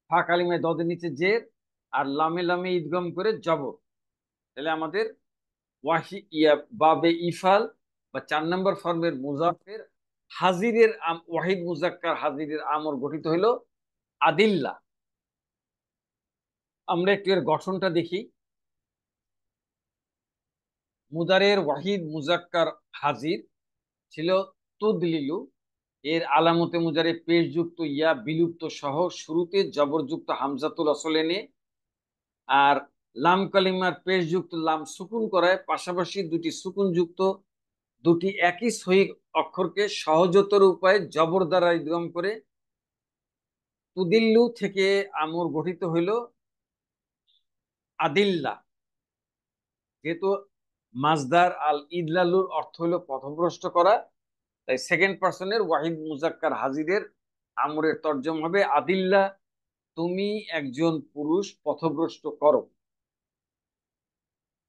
ফা কালিমায় দদের নিচে জের, আর লামে লামে ঈদগাম করে জবর। তাহলে আমাদের বাবে ইফাল বা 4 নম্বর ফর্মের মুজাফের হাজিরের ওয়াহিদ মুজাক্কার হাজিরের আমর গঠিত হলো আদিল্লা। আমরা একটু এর গঠনটা দেখি। মুদারের ওয়াহিদ মুজাক্কার হাজির ছিল তুদলিলু। এর আলামতে মুজারে পেশযুক্ত ইয়া বিলুপ্ত সহ শুরুতে জবরযুক্ত হামজাতুল অসল এনে, আর লাম কালিমার পেশযুক্ত লাম সুকুন করায় পাশাপাশি দুটি সুকুন যুক্ত দুটি একই সহি অক্ষরকে সহজতর উপায়ে জবর দ্বারা ইদগম করে তুদিল্লু থেকে আমর গঠিত হইল আদিল্লা। যেহেতু মাজদার আল ইদলালুর অর্থ হইল পথভ্রষ্ট করা, তাই সেকেন্ড পার্সনের ওয়াহিদ মুজাক্কার হাজিরের আমরের তর্জম হবে আদিল্লা, তুমি একজন পুরুষ পথভ্রষ্ট করো।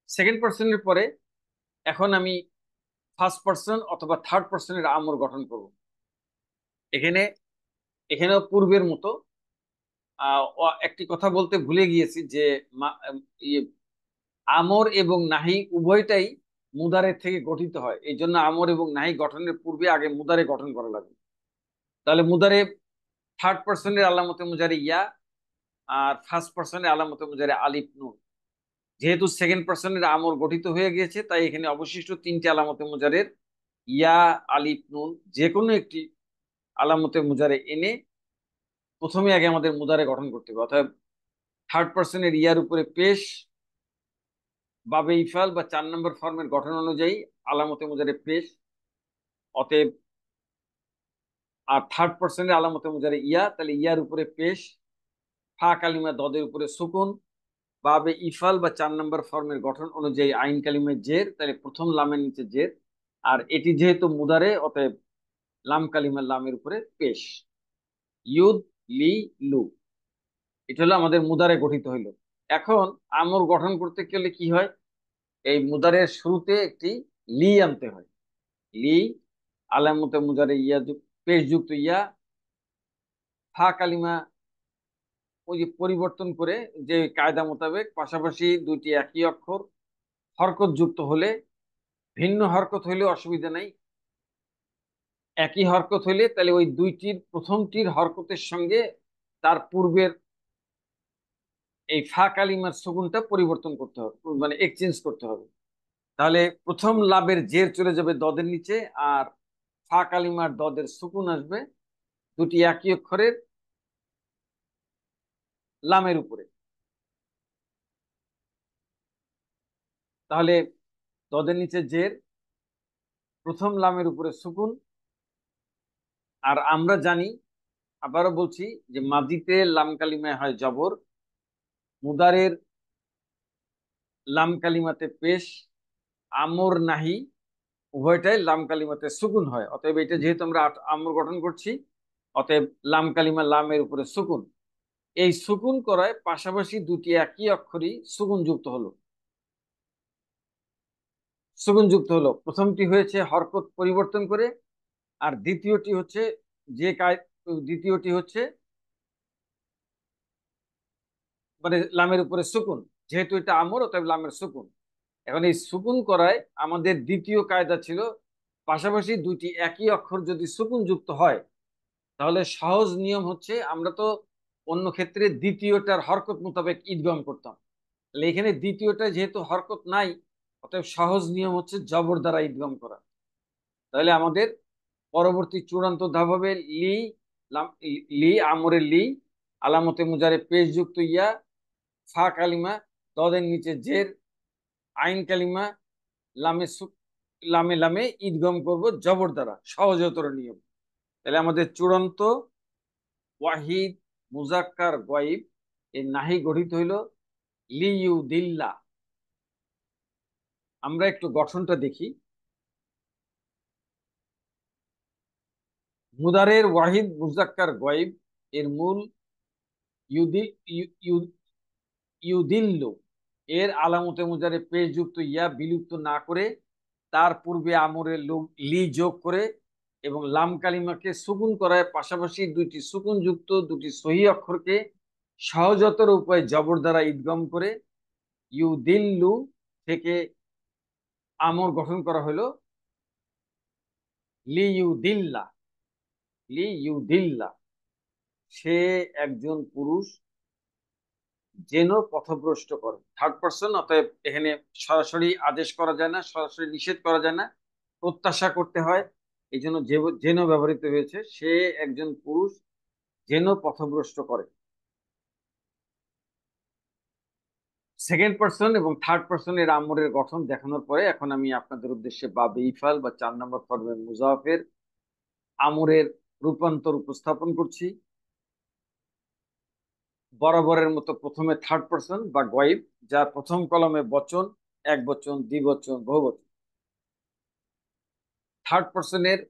সেকেন্ড পার্সনের পরে এখন আমি ফার্স্ট পার্সন অথবা থার্ড পার্সনের আমর গঠন করব। এখানে এখানেও পূর্বের মতো একটি কথা বলতে ভুলে গিয়েছি যে ইয়ে আমর এবং নাহি উভয়টাই মুদারের থেকে গঠিত হয়, এই জন্য আমর এবং নাহি গঠনের পূর্বে আগে মুদারে গঠন করা লাগবে। তাহলে মুদারে থার্ড পার্সনের আলামতে মুজারে ইয়া, আর ফার্স্ট পার্সনের আলামতে মুজারে আলিফ নুন। যেহেতু সেকেন্ড পার্সনের আমর গঠিত হয়ে গিয়েছে, তাই এখানে অবশিষ্ট তিনটি আলামতে মুজারের ইয়া, আলিফ নুন যে কোনো একটি আলামতে মুজারে এনে প্রথমে আগে আমাদের মুদারে গঠন করতে হবে। অর্থাৎ থার্ড পার্সনের ইয়ার উপরে পেশ, বাবে ইফাল বা 4 নম্বর ফর্মের গঠন অনুযায়ী আলামতে মুজারে পেশ, অতএব আর থার্ড পার্সনের আলামতে মুজারে ইয়া, তাহলে ইয়ার উপরে পেশ, ফা কালিমা দদের উপরে সুকুন, বাবে ইফাল বা 4 নম্বর ফর্মের গঠন অনুযায়ী আইন কালিমের জের, তাহলে প্রথম লামের নিচে জের। আর এটি যেহেতু মুদারে, অতএব লাম কালিমার লামের উপরে পেশ। ইউদ, লি, লু, এটা হলো আমাদের মুদারে গঠিত হইলো। এখন আমর গঠন করতে গেলে কি হয়, এই মুদারের শুরুতে একটি লি আনতে হয়। লি, আলামতে মুজারে ইয়া, পেশ যুক্ত ইয়া, ফা কালিমা ওই যে পরিবর্তন করে যে কায়দা মোতাবেক পাশাপাশি দুইটি একই অক্ষর হরকত যুক্ত হলে, ভিন্ন হরকত হইলে অসুবিধা নাই, একই হরকত হইলে তাহলে ওই দুইটির প্রথমটির হরকতের সঙ্গে তার পূর্বের এই ফা কালিমার সুকুনটা পরিবর্তন করতে হবে, মানে এক্সচেঞ্জ করতে হবে। তাহলে প্রথম লাভের জের চলে যাবে দদের নিচে, আর ফা কালিমার দদের সুকুন আসবে দুটি একই অক্ষরের লামের উপরে। তাহলে দদের নিচে জের, প্রথম লামের উপরে সুকুন। আর আমরা জানি, আবারও বলছি, যে মাদিতে লাম কালিমায় হয় জবর, মুদারের লাম কালিমাতে পেশ, আমর নাহি উভয়টাই লাম কালিমাতে সুকুন হয়। অতএব এটা যেহেতু আমরা আমর গঠন করছি, অতএব লাম কালিমা লামের উপরে সুকুন। এই সুকুন করায় পাশাপাশি দুটি একই অক্ষরই সুকুন যুক্ত হলো। সুকুন যুক্ত হলো, প্রথমটি হয়েছে হরকত পরিবর্তন করে, আর দ্বিতীয়টি হচ্ছে যে দ্বিতীয়টি হচ্ছে মানে লামের উপরে সুকুন। যেহেতু এটা আমর, অতএব লামের সুকুন। এখন এই সুকুন করায় আমাদের দ্বিতীয় কায়দা ছিল, পাশাপাশি দুইটি একই অক্ষর যদি সুকুন যুক্ত হয়, তাহলে সহজ নিয়ম হচ্ছে, আমরা তো অন্য ক্ষেত্রে দ্বিতীয়টার হরকত মোতাবেক ঈদগম করতাম, তাহলে এখানে দ্বিতীয়টা যেহেতু হরকত নাই, অতএব সহজ নিয়ম হচ্ছে জবর দ্বারা ঈদগম করা। তাহলে আমাদের পরবর্তী চূড়ান্ত ধাপ হবে লি, লি আমরের লি, আলামতে মুজারে পেশ যুক্ত ইয়া, ফা কালিমা দদের নিচে জের, আইন কালিমা লামে লামে লামে ঈদগম করব জবর দ্বারা, সহজতর নিয়ম। তাহলে আমাদের চূড়ান্ত ওয়াহিদ মুজাক্কার গয়েব এর নাহি গঠিত হইল লিইউদিল্লাহ। আমরা একটু গঠনটা দেখি। মুদারের ওয়াহিদ মুজাক্কার গয়েব এর মূল ইউদি, ইউদিল্লু এর আলামতে মুজারে পেশ যুক্ত ইয়া বিলুপ্ত না করে তার পূর্বে আমরের লি যোগ করে এবং লাম কালিমাকে সুকুন করায় পাশাপাশি দুইটি সুকুন যুক্ত দুটি সহি অক্ষরকে সহজতর উপায়ে জবর দ্বারা ঈদগম করে ইউদিল্লু থেকে আমর গঠন করা হলো লি ইউদিল্লা। লি ইউদিল্লা, সে একজন পুরুষ যেন পথভ্রষ্ট করে। থার্ড পার্সন, অতএব এখানে সরাসরি আদেশ করা যায় না, সরাসরি নিষেধ করা যায় না, প্রত্যাশা করতে হয়। এই জন্য যেন ব্যবহৃত হয়েছে, সে একজন পুরুষ যেন পথভ্রষ্ট করে। সেকেন্ড পার্সন এবং থার্ড পার্সনের আমরের গঠন দেখানোর পরে এখন আমি আপনাদের উদ্দেশ্যে বা বেইফাল বা 4 নম্বর ফর্মের মুজাফের আমরের রূপান্তর উপস্থাপন করছি। বরাবরের মতো প্রথমে থার্ড পার্সন বা গয়েব, যার প্রথম কলমে বচন, এক বচন, দ্বিবচন, বহুবচন। থার্ড পার্সনের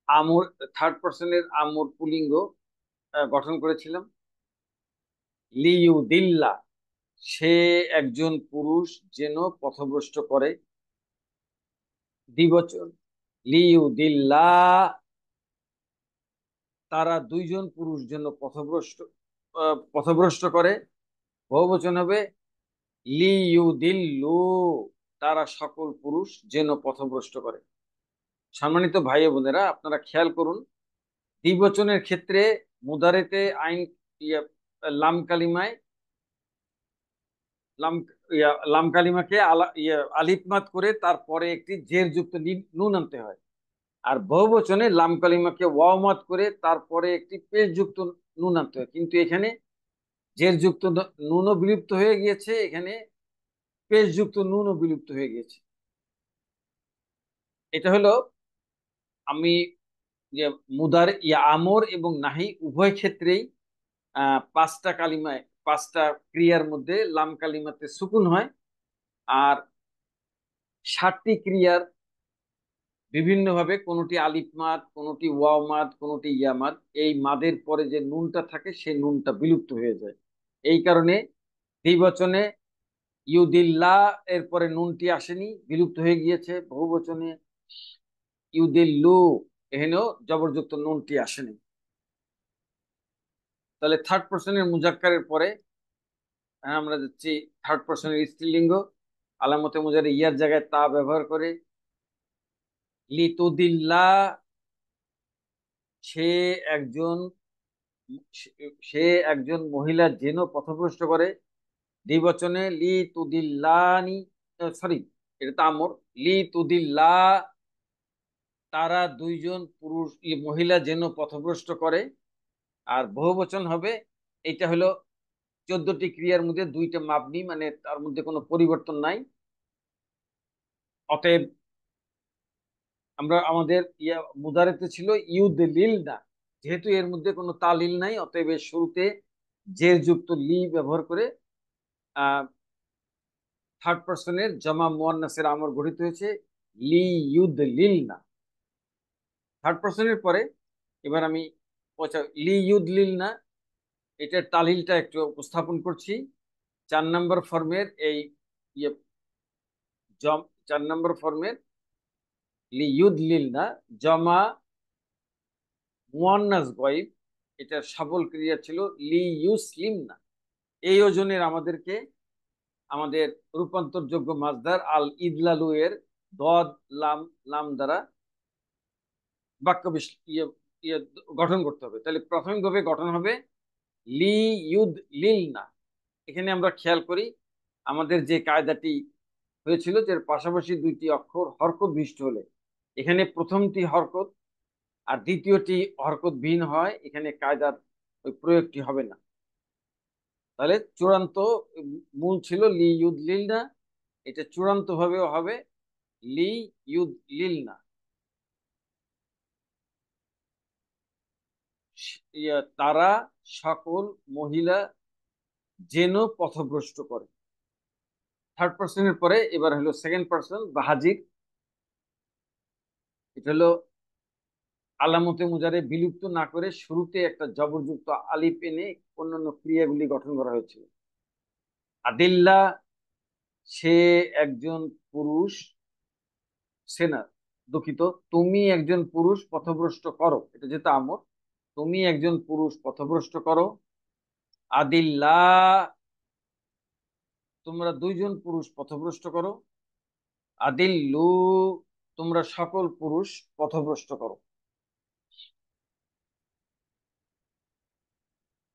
আমর, থার্ড পার্সনের আমর পুলিঙ্গ গঠন করেছিলাম লিইউদিল্লা, সে একজন পুরুষ যেন পথভ্রষ্ট করে। দ্বিবচন লিইউদিল্লা, তারা দুইজন পুরুষ যেন পথভ্রষ্ট করে। বহুবচন হবে লি ইউদিল্লু, তারা সকল পুরুষ যেন পথভ্রষ্ট করে। সম্মানিত ভাই ও বোনেরা, আপনারা খেয়াল করুন, দ্বিবচনের ক্ষেত্রে মুদারেতে আইন ইয়া, লাম কালিমায় লাম লাম কালিমাকে আলিফ মাদ করে তারপরে একটি জের যুক্ত নুন আনতে হয়। আর বহুবচনে লাম কালিমাকে ওয়াও মাদ করে তারপরে একটি পেশ যুক্ত নুন আনতে হয়। কিন্তু এখানে জের যুক্ত নুনও বিলুপ্ত হয়ে গিয়েছে, এখানে পেশ যুক্ত নুনও বিলুপ্ত হয়ে গিয়েছে। এটা হলো আমি যে মুদার আমর এবং নাহি উভয় ক্ষেত্রেই পাঁচটা কালিমায়, পাঁচটা ক্রিয়ার মধ্যে লাম কালিমাতে সুকুন হয়। আর 60টি ক্রিয়ার বিভিন্নভাবে, কোনটি আলিফ মাদ, কোনটি ওয়াও মাদ, কোনটি ইয়া মাদ, এই মাদের পরে যে নুনটা থাকে সেই নুনটা বিলুপ্ত হয়ে যায়। এই কারণে দ্বিবচনে ইউদিল্লাহ এর পরে নুনটি আসেনি, বিলুপ্ত হয়ে গিয়েছে। বহুবচনে ইউদিল্লু, এখানেও জবরযুক্ত নুনটি আসেনি। তাহলে থার্ড পার্সনের মুজাক্কারের পরে আমরা যাচ্ছি থার্ড পার্সনের স্ত্রীলিঙ্গ। আলামতে মুজারে ইয়ার জায়গায় তা ব্যবহার করে। লিতুদিল্লা, সে একজন সে একজন মহিলা যেন পথভ্রষ্ট করে। দ্বিবচনে লিতুদিল্লানি, সরি, এটা তো আমর। লিতুদিল্লা, তারা দুইজন পুরুষ মহিলা যেন পথভ্রষ্ট করে। আর বহুবচন হবে, এটা হলো 14টি ক্রিয়ার মধ্যে দুইটা মাবনি, মানে তার মধ্যে কোনো পরিবর্তন নাই। অতএব আমরা আমাদের মুদারেতে ছিল ইউদলিল না, যেহেতু এর মধ্যে কোনো তালিল নাই, অতএব এর শুরুতে জের যুক্ত লি ব্যবহার করে আহ থার্ড পার্সনের জমা মুয়ান্নাসের আমর গঠিত হয়েছে লি ইউদলিল না। থার্ড পার্সনের পরে এবার আমি লি ইউদলিল না, এটার তালিলটা একটু উপস্থাপন করছি। 4 নম্বর ফর্মের এই ইয়ে জম 4 নম্বর ফর্মের লি ইউদলিল না জমা মুয়ান্নাস গয়ব, এটার সবল ক্রিয়া ছিল লি ইউসলিম না। এই ওজনের আমাদেরকে আমাদের রূপান্তরযোগ্য মাজদার আল ইদলালু এর দদ লাম লাম দ্বারা বাক্য ইয়ে ইয়ে গঠন করতে হবে। তাহলে প্রাথমিকভাবে গঠন হবে লি ইউদ লিল না। এখানে আমরা খেয়াল করি, আমাদের যে কায়দাটি হয়েছিল যে পাশাপাশি দুইটি অক্ষর হরকত বিশিষ্ট হলে এখানে প্রথমটি হরকত আর দ্বিতীয়টি হরকত ভিন্ন হয়, এখানে কায়দার ওই প্রয়োগটি হবে না। তাহলে চূড়ান্ত মূল ছিল লি ইউদ লিল না, এটা চূড়ান্ত ভাবেও হবে লি ইউদ লিল না। তারা সকল মহিলা যেন পথভ্রষ্ট করে। থার্ড পার্সনের পরে এবার হলো সেকেন্ড পার্সন বা হাজির। এটা হলো আলামতে মুজারে বিলুপ্ত না করে শুরুতে একটা জবরযুক্ত আলিফ এনে অন্যান্য ক্রিয়াগুলি গঠন করা হয়েছিল। আদিল্লা, সে একজন পুরুষ, সে না, দুঃখিত, তুমি একজন পুরুষ পথভ্রষ্ট করো, এটা যেটা আমর। তুমি একজন পুরুষ পথভ্রষ্ট করো। আদিল্লা, তোমরা দুইজন পুরুষ পথভ্রষ্ট করো। আদিল্লু, তোমরা সকল পুরুষ পথভ্রষ্ট করো।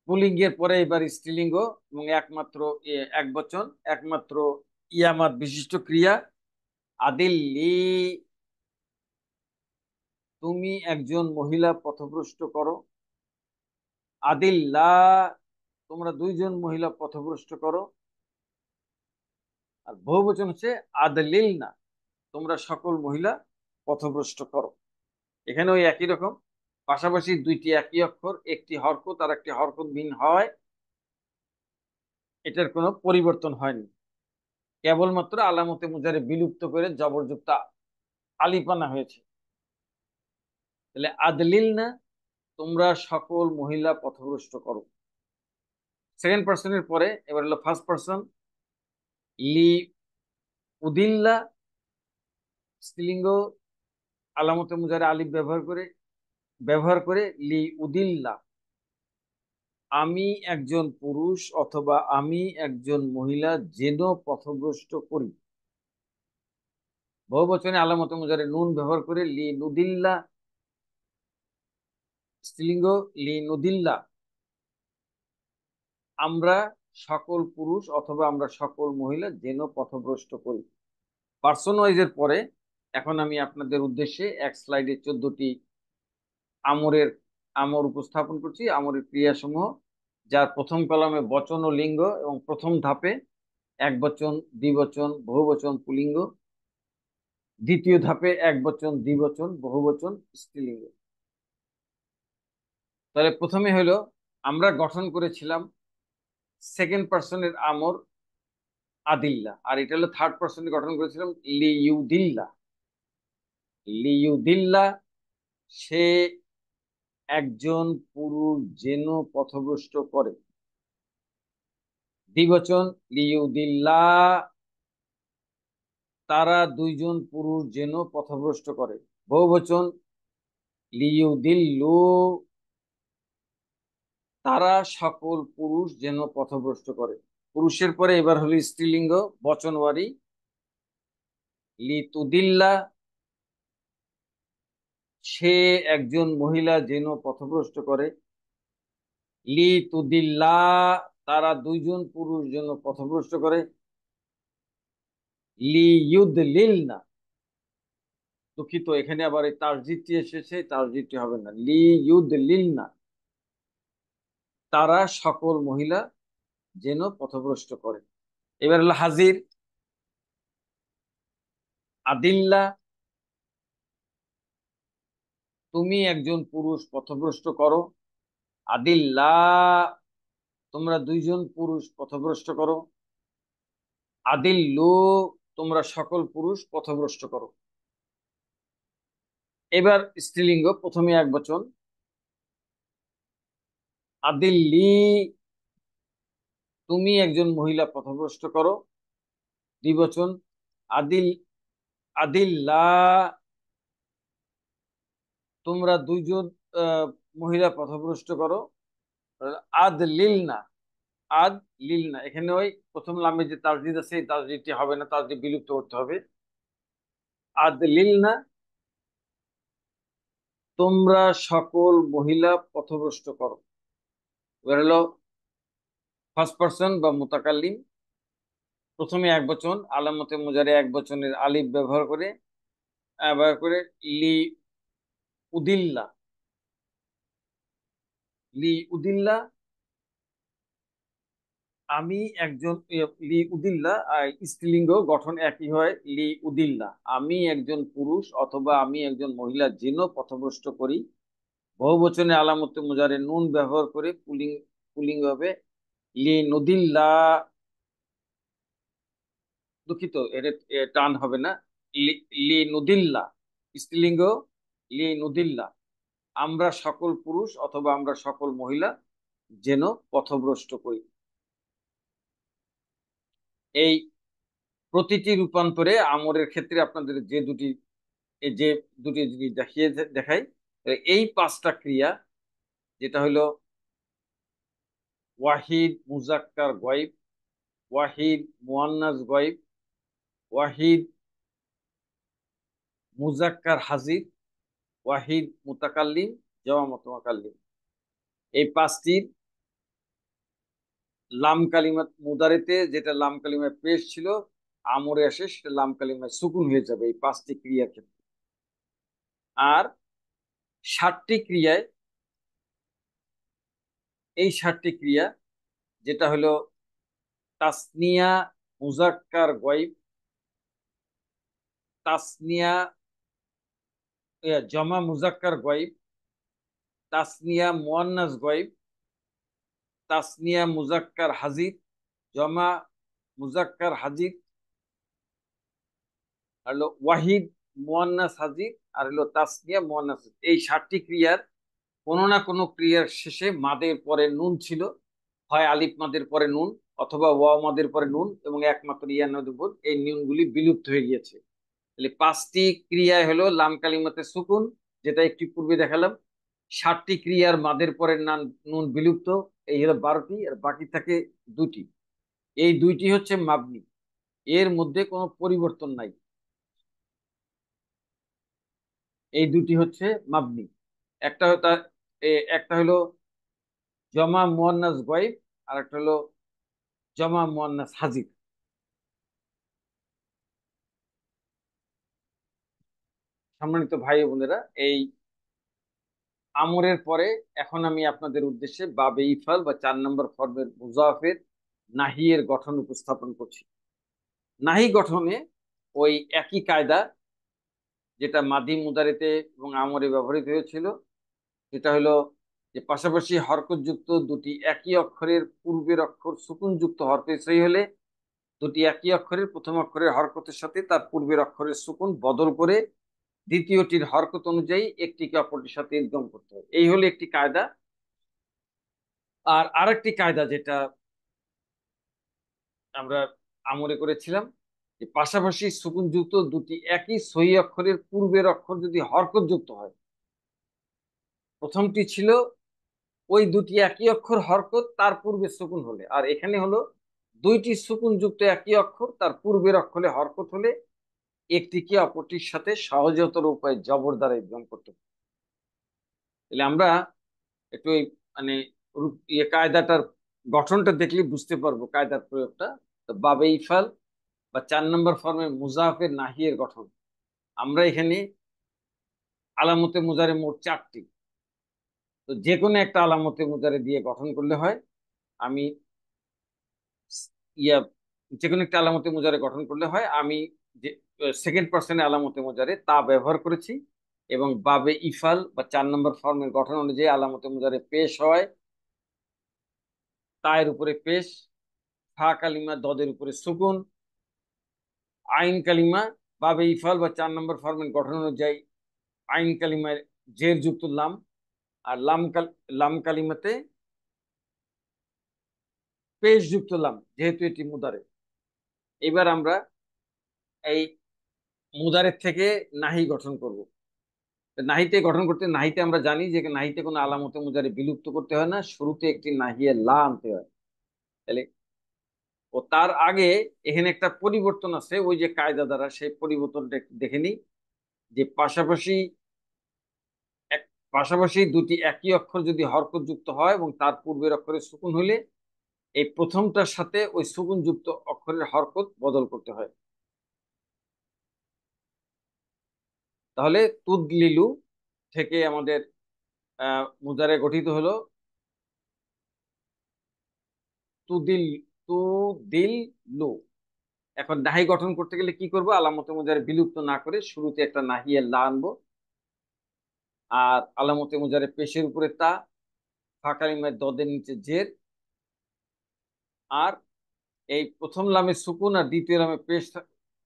পুলিঙ্গের পরে এবার স্ত্রীলিঙ্গ এবং একমাত্র এক বচন, একমাত্র ইয়ামাত বিশিষ্ট ক্রিয়া। আদিল্লি, তুমি একজন মহিলা পথভ্রষ্ট করো। আদিল্লা, তোমরা দুইজন মহিলা পথভ্রষ্ট করো। আর বহুবচন হচ্ছে আদলিল না, তোমরা সকল মহিলা পথভ্রষ্ট করো। এখানে ওই একই রকম, পাশাপাশি দুইটি একই অক্ষর, একটি হরকত আর একটি হরকত ভিন্ন হয়, এটার কোনো পরিবর্তন হয়নি। কেবলমাত্র আলামতে মুজারে বিলুপ্ত করে জবরযুক্ত আলিফানা হয়েছে। তাহলে আদলিল না, তোমরা সকল মহিলা পথভ্রষ্ট করো। সেকেন্ড পার্সনের পরে এবার হলো ফার্স্ট পার্সন। লি উদিল্লা, স্ত্রীলিঙ্গ, আলামতে মুজারে আলিফ ব্যবহার করে লি উদিল্লা। আমি একজন পুরুষ অথবা আমি একজন মহিলা যেন পথভ্রষ্ট করি। বহুবচনে আলামতে মুজারে নুন ব্যবহার করে লি নুদিল্লা, স্ত্রীলিঙ্গ লি নুদিল্লা, আমরা সকল পুরুষ অথবা আমরা সকল মহিলা যেন পথভ্রষ্ট করি। পার্সন ওয়াইজের পরে এখন আমি আপনাদের উদ্দেশ্যে এক স্লাইডে 14টি আমরের আমর উপস্থাপন করছি, আমরের ক্রিয়াসমূহ, যার প্রথম কলামে বচন ও লিঙ্গ এবং প্রথম ধাপে এক বচন, দ্বিবচন, বহুবচন, পুলিঙ্গ, দ্বিতীয় ধাপে এক বচন, দ্বিবচন, বহুবচন, স্ত্রীলিঙ্গ। তাহলে প্রথমে হলো আমরা গঠন করেছিলাম সেকেন্ড পার্সনের আমর আদিল্লা, আর এটা হলো থার্ড পার্সনে গঠন করেছিলাম লিইউদিল্লা। লিইউদিল্লা, সে একজন পুরুষ যেন পথভ্রষ্ট করে। দ্বিবচন লিইউদিল্লা, তারা দুইজন পুরুষ যেন পথভ্রষ্ট করে। বহুবচন লিইউদিল্লু, তারা সকল পুরুষ যেন পথভ্রষ্ট করে। পুরুষের পরে এবার হলো স্ত্রীলিঙ্গ বচনওয়ারি লিতুদিল্লা, সে একজন মহিলা যেন পথভ্রষ্ট করে। লিতুদিল্লা, তারা দুইজন পুরুষ যেন পথভ্রষ্ট করে। লিইউদলিলনা, দুঃখিত এখানে আবার এই তাসজিদটি এসেছে, তাসজিদটি হবে না, লিইউদলিলনা, তারা সকল মহিলা যেন পথভ্রষ্ট করে। এবার হলো হাজির আদিল্লা, তুমি একজন পুরুষ পথভ্রষ্ট করো। আদিল্লা, তোমরা দুইজন পুরুষ পথভ্রষ্ট করো। আদিল্লু, তোমরা সকল পুরুষ পথভ্রষ্ট করো। এবার স্ত্রীলিঙ্গ প্রথমে এক বচন আদিল্লি, তুমি একজন মহিলা পথভ্রষ্ট করো। দ্বিবচন আদিল আদিল্লা, তোমরা দুইজন মহিলা পথভ্রষ্ট করো। আদ লিল না, আদ লিল না, এখানে ওই প্রথম লামে যে তাসদিদ আছে এই তাসদিদটি হবে না, তাসদিদ বিলুপ্ত করতে হবে। আদ লিল না, তোমরা সকল মহিলা পথভ্রষ্ট করো। এবার হলো ফার্স্ট পার্সন বা মুতাকাল্লিম, প্রথমে এক বচন আলামতে মুজারে এক বচনের আলিফ ব্যবহার করে লি উদিল্লা, লি উদিল্লা, আমি একজন লি উদিল্লা, স্ত্রীলিঙ্গ গঠন একই হয় লি উদিল্লা, আমি একজন পুরুষ অথবা আমি একজন মহিলা যেন পথভ্রষ্ট করি। বহুবচনে আলামতে মুজারে নুন ব্যবহার করে পুলিঙ্গ হবে লি নুদিল্লা, দুঃখিত এটা টান হবে না, লি লি নুদিল্লা, স্ত্রীলিঙ্গ লি নুদিল্লা, আমরা সকল পুরুষ অথবা আমরা সকল মহিলা যেন পথভ্রষ্ট করি। এই প্রতিটি রূপান্তরে আমরের ক্ষেত্রে আপনাদের যে দুটি জিনিস দেখাই, এই পাঁচটা ক্রিয়া, যেটা হলো ওয়াহিদ মুজাক্কার গয়েব, ওয়াহিদ মুয়ান্নাস গয়েব, ওয়াহিদ মুজাক্কার হাজির, ওয়াহিদ মুতাকাল্লিম, জামা মুতাকাল্লিম, এই পাঁচটির লাম কালিমা মুদারিতে যেটা লাম কালিমায় পেশ ছিল, আমরে আসে সেটা লাম কালিমায় সুকুন হয়ে যাবে এই পাঁচটি ক্রিয়ার ক্ষেত্রে। আর 60টি ক্রিয়ায়, এই 60টি ক্রিয়া যেটা হলো তাসনিয়া মুজাক্কার গয়েব, তাসনিয়া জমা মুজাক্কার গয়েব, তাসনিয়া মুয়ান্নাস গয়েব, তাসনিয়া মুজাক্কার হাজির, জমা মুজাক্কার হাজির, আর হলো ওয়াহিদ মুয়ান্নাস হাজির, আর হলো তাসনিয়া মুয়ান্নাস হাজির। এই 60টি ক্রিয়ার কোনো না কোনো ক্রিয়ার শেষে মাদের পরে নুন ছিল, হয় আলিফ মাদের পরে নুন অথবা ওয়াও মাদের পরে নুন, এবং একমাত্র ইয়া নদের উপর এই নুনগুলি বিলুপ্ত হয়ে গিয়েছে। তাহলে পাঁচটি ক্রিয়ায় হলো লাম কালিমাতে সুকুন, যেটা একটু পূর্বে দেখালাম। 60টি ক্রিয়ার মাদের পরে নুন বিলুপ্ত, এই হলো 12টি, আর বাকি থাকে দুটি। এই দুইটি হচ্ছে মাবনি, এর মধ্যে কোনো পরিবর্তন নাই। এই দুটি হচ্ছে মাবনি। একটা তার একটা হলো জমা মুয়ান্নাস গায়ব, আর একটা হলো জমা মুয়ান্নাস হাজির। সম্মানিত ভাই ও বোনেরা, এই আমরের পরে এখন আমি আপনাদের উদ্দেশ্যে বাবে ইফাল বা 4 নম্বর ফর্মের মুজাফের নাহিয়ের গঠন উপস্থাপন করছি। নাহি গঠনে ওই একই কায়দা যেটা মাদি মুদারিতে এবং আমরে ব্যবহৃত হয়েছিল, সেটা হলো যে পাশাপাশি হরকতযুক্ত দুটি একই অক্ষরের পূর্বের অক্ষর সুকুনযুক্ত হরফে সই হলে দুটি একই অক্ষরের প্রথম অক্ষরের হরকতের সাথে তার পূর্বের অক্ষরের সুকুন বদল করে দ্বিতীয়টির হরকত অনুযায়ী একটিকে অপরটির সাথে ইদগম করতে হয়। এই হলো একটি কায়দা। আর আরেকটি কায়দা যেটা আমরা আমলে করেছিলাম, যে পাশাপাশি সুকুনযুক্ত দুটি একই সহি অক্ষরের পূর্বের অক্ষর যদি হরকত যুক্ত হয়, প্রথমটি ছিল ওই দুটি একই অক্ষর হরকত তার পূর্বে সুকুন হলে, আর এখানে হলো দুইটি সুকুন যুক্ত একই অক্ষর তার পূর্বের অক্ষরে হরকত হলে একটিকে অপরটির সাথে সহজতর উপায়ে জবর দ্বারা ইদগম করতে হবে। তাহলে আমরা একটু এই মানে কায়দাটার গঠনটা দেখলে বুঝতে পারবো কায়দার প্রয়োগটা। তো বাবে ইফাল বা 4 নম্বর ফর্মের মুজাফের নাহিয়ের গঠন, আমরা এখানে আলামতে মুজারে মোট 4টি। তো যে কোনো একটা আলামতে মুজারে দিয়ে গঠন করলে হয়। আমি ইয়া যে কোনো একটা আলামতে মুজারে গঠন করলে হয়, আমি যে সেকেন্ড পার্সনের আলামতে মুজারে তা ব্যবহার করেছি। এবং বাবে ইফাল বা 4 নম্বর ফর্মের গঠন অনুযায়ী আলামতে মুজারে পেশ হয় তায়ের উপরে পেশ, ফা কালিমা দদের উপরে সুকুন, আইন কালিমা বাবে ইফাল বা 4 নম্বর ফর্মের গঠন অনুযায়ী আইন কালিমায় জের যুক্ত লাম, আর লাম কালিমাতে পেশ যুক্ত লাম, যেহেতু এটি মুদারে। এবার আমরা এই মুদারের থেকে নাহি গঠন করব। নাহিতে গঠন করতে, নাহিতে আমরা জানি যে নাহিতে কোনো আলামতে মুজারে বিলুপ্ত করতে হয় না, শুরুতে একটি নাহিয়ে লা আনতে হয়। তাহলে ও তার আগে এখানে একটা পরিবর্তন আছে, ওই যে কায়দা দ্বারা সেই পরিবর্তনটা একটু দেখে নিই। যে এক পাশাপাশি দুটি একই অক্ষর যদি হরকত যুক্ত হয় এবং তার পূর্বের অক্ষরে সুকুন হলে এই প্রথমটার সাথে ওই সুকুন যুক্ত অক্ষরের হরকত বদল করতে হয়। তাহলে তুদলিলু থেকে আমাদের মুজারে গঠিত হলো তুদিল তুদিল লু। এখন নাহি গঠন করতে গেলে কি করব, আলামতে মুজারে বিলুপ্ত না করে শুরুতে একটা নাহিয়ে লা আনবো, আর আলামতে মুজারে পেশের উপরে তা, ফাঁকালিমায় দদের নিচে জের, আর এই প্রথম লামে সুকুন আর দ্বিতীয় লামে পেশ।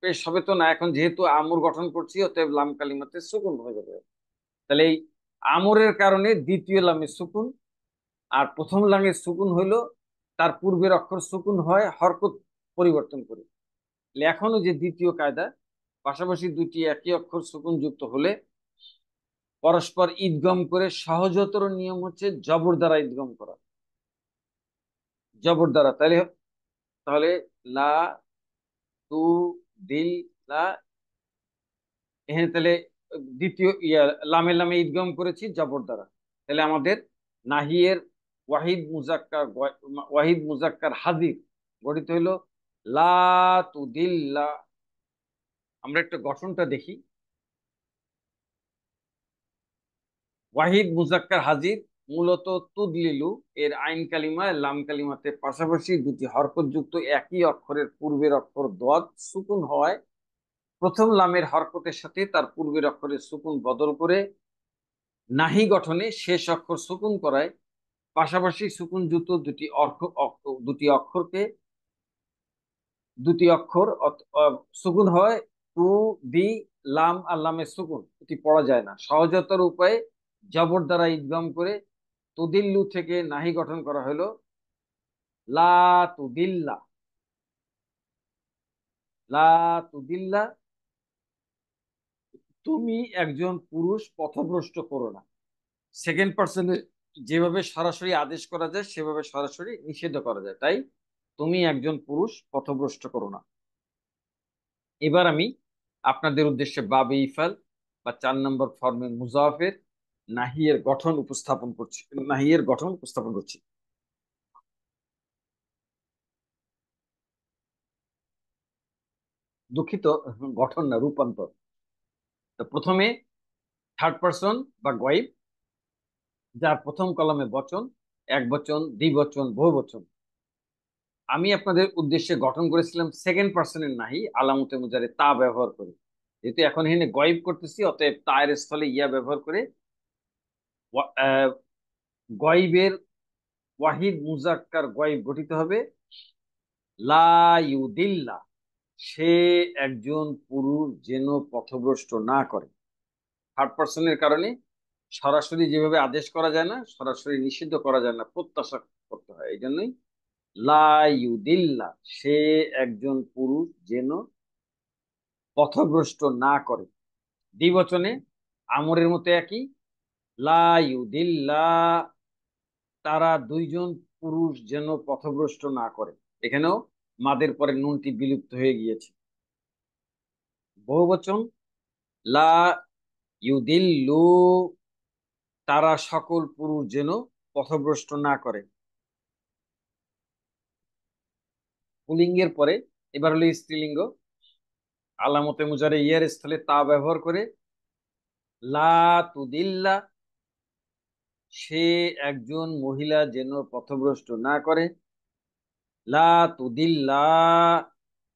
পেশ হবে তো না, এখন যেহেতু আমর গঠন করছি অতএব লাম কালিমাতে সুকুন হয়ে যাবে। তাহলে এই আমরের কারণে দ্বিতীয় লামে সুকুন, আর প্রথম লামে সুকুন হইলো তার পূর্বের অক্ষর সুকুন হয় হরকত পরিবর্তন করে। এখনো যে দ্বিতীয় কায়দা, পাশাপাশি দুটি একই অক্ষর সুকুন যুক্ত হলে পরস্পর ঈদগম করে সহজতর নিয়ম হচ্ছে জবর দ্বারা ঈদগম করা। জবর দ্বারা তাহলে তাহলে লা তু দিল লা, এখানে তাহলে দ্বিতীয় লামে লামে ঈদগম করেছি জবর দ্বারা। তাহলে আমাদের নাহিয়ের ওয়াহিদ মুজাক্কার হাজির গঠিত হইল লা তুদিল্লা। আমরা একটা গঠনটা দেখি। ওয়াহিদ মুজাক্কার হাজির মূলত তুদলিলু এর আইন কালিমা লাম কালিমাতে পাশাপাশি দুটি হরকত যুক্ত একই অক্ষরের পূর্বের অক্ষর দদ সুকুন হওয়ায় প্রথম লামের হরকতের সাথে তার পূর্বের অক্ষরের সুকুন বদল করে নাহি গঠনে শেষ অক্ষর সুকুন করায় পাশাপাশি সুকুন যুক্ত দুটি অক্ষরকে দুটি অক্ষর সুকুন হয় টু দি লাম আর লামের সুকুন, এটি পড়া যায় না, সহজতর উপায়ে জবর দ্বারা ইদগম করে তুদিল্লু থেকে নাহি গঠন করা হলো লা তুদিল্লা। লা তুদিল্লা, তুমি একজন পুরুষ পথভ্রষ্ট করো না। সেকেন্ড পার্সনে যেভাবে সরাসরি আদেশ করা যায় সেভাবে সরাসরি নিষেধ করা যায়। তাই তুমি একজন পুরুষ, পথভ্রষ্ট করো না। এবার আমি আপনাদের উদ্দেশ্যে বাবে ইফাল বা 4 নম্বর ফর্মে মুজাফের নাহিয়ের গঠন উপস্থাপন করছি, নাহিয়ের গঠন উপস্থাপন করছি। দুঃখিত, গঠন না, রূপান্তর। তো প্রথমে থার্ড পারসন বা গয়েব, যার প্রথম কলামে বচন, এক বচন, দ্বিবচন, বহুবচন। আমি আপনাদের উদ্দেশ্যে গঠন করেছিলাম সেকেন্ড পার্সনের নাহি আলামতে মুজারে তা ব্যবহার করে। যেহেতু এখন এখানে গয়েব করতেছি, অতএব তায়ের স্থলে ইয়া ব্যবহার করে গয়েবের ওয়াহিদ মুজাক্কার গয়েব গঠিত হবে লা ইউদিল্লা, সে একজন পুরুষ যেন পথভ্রষ্ট না করে। থার্ড পার্সনের কারণে সরাসরি যেভাবে আদেশ করা যায় না, সরাসরি নিষিদ্ধ করা যায় না, প্রত্যাশা করতে হয়। এই জন্যই লা ইউদিল্লা, সে একজন পুরুষ যেন পথভ্রষ্ট না করে। দ্বিবচনে আমরের মতো একই, লা ইউদিল্লা, তারা দুইজন পুরুষ যেন পথভ্রষ্ট না করে। এখানেও মাদের পরে নুনটি বিলুপ্ত হয়ে গিয়েছে। বহুবচন লা ইউদিল্লু, তারা সকল পুরুষ যেন পথভ্রষ্ট না করে। পুলিঙ্গের পরে এবার হলো স্ত্রীলিঙ্গ, আলামতে মুজারে ইয়ার স্থলে তা ব্যবহার করে লা তুদিল্লা, সে একজন মহিলা যেন পথভ্রষ্ট না করে। লা তুদিল্লা,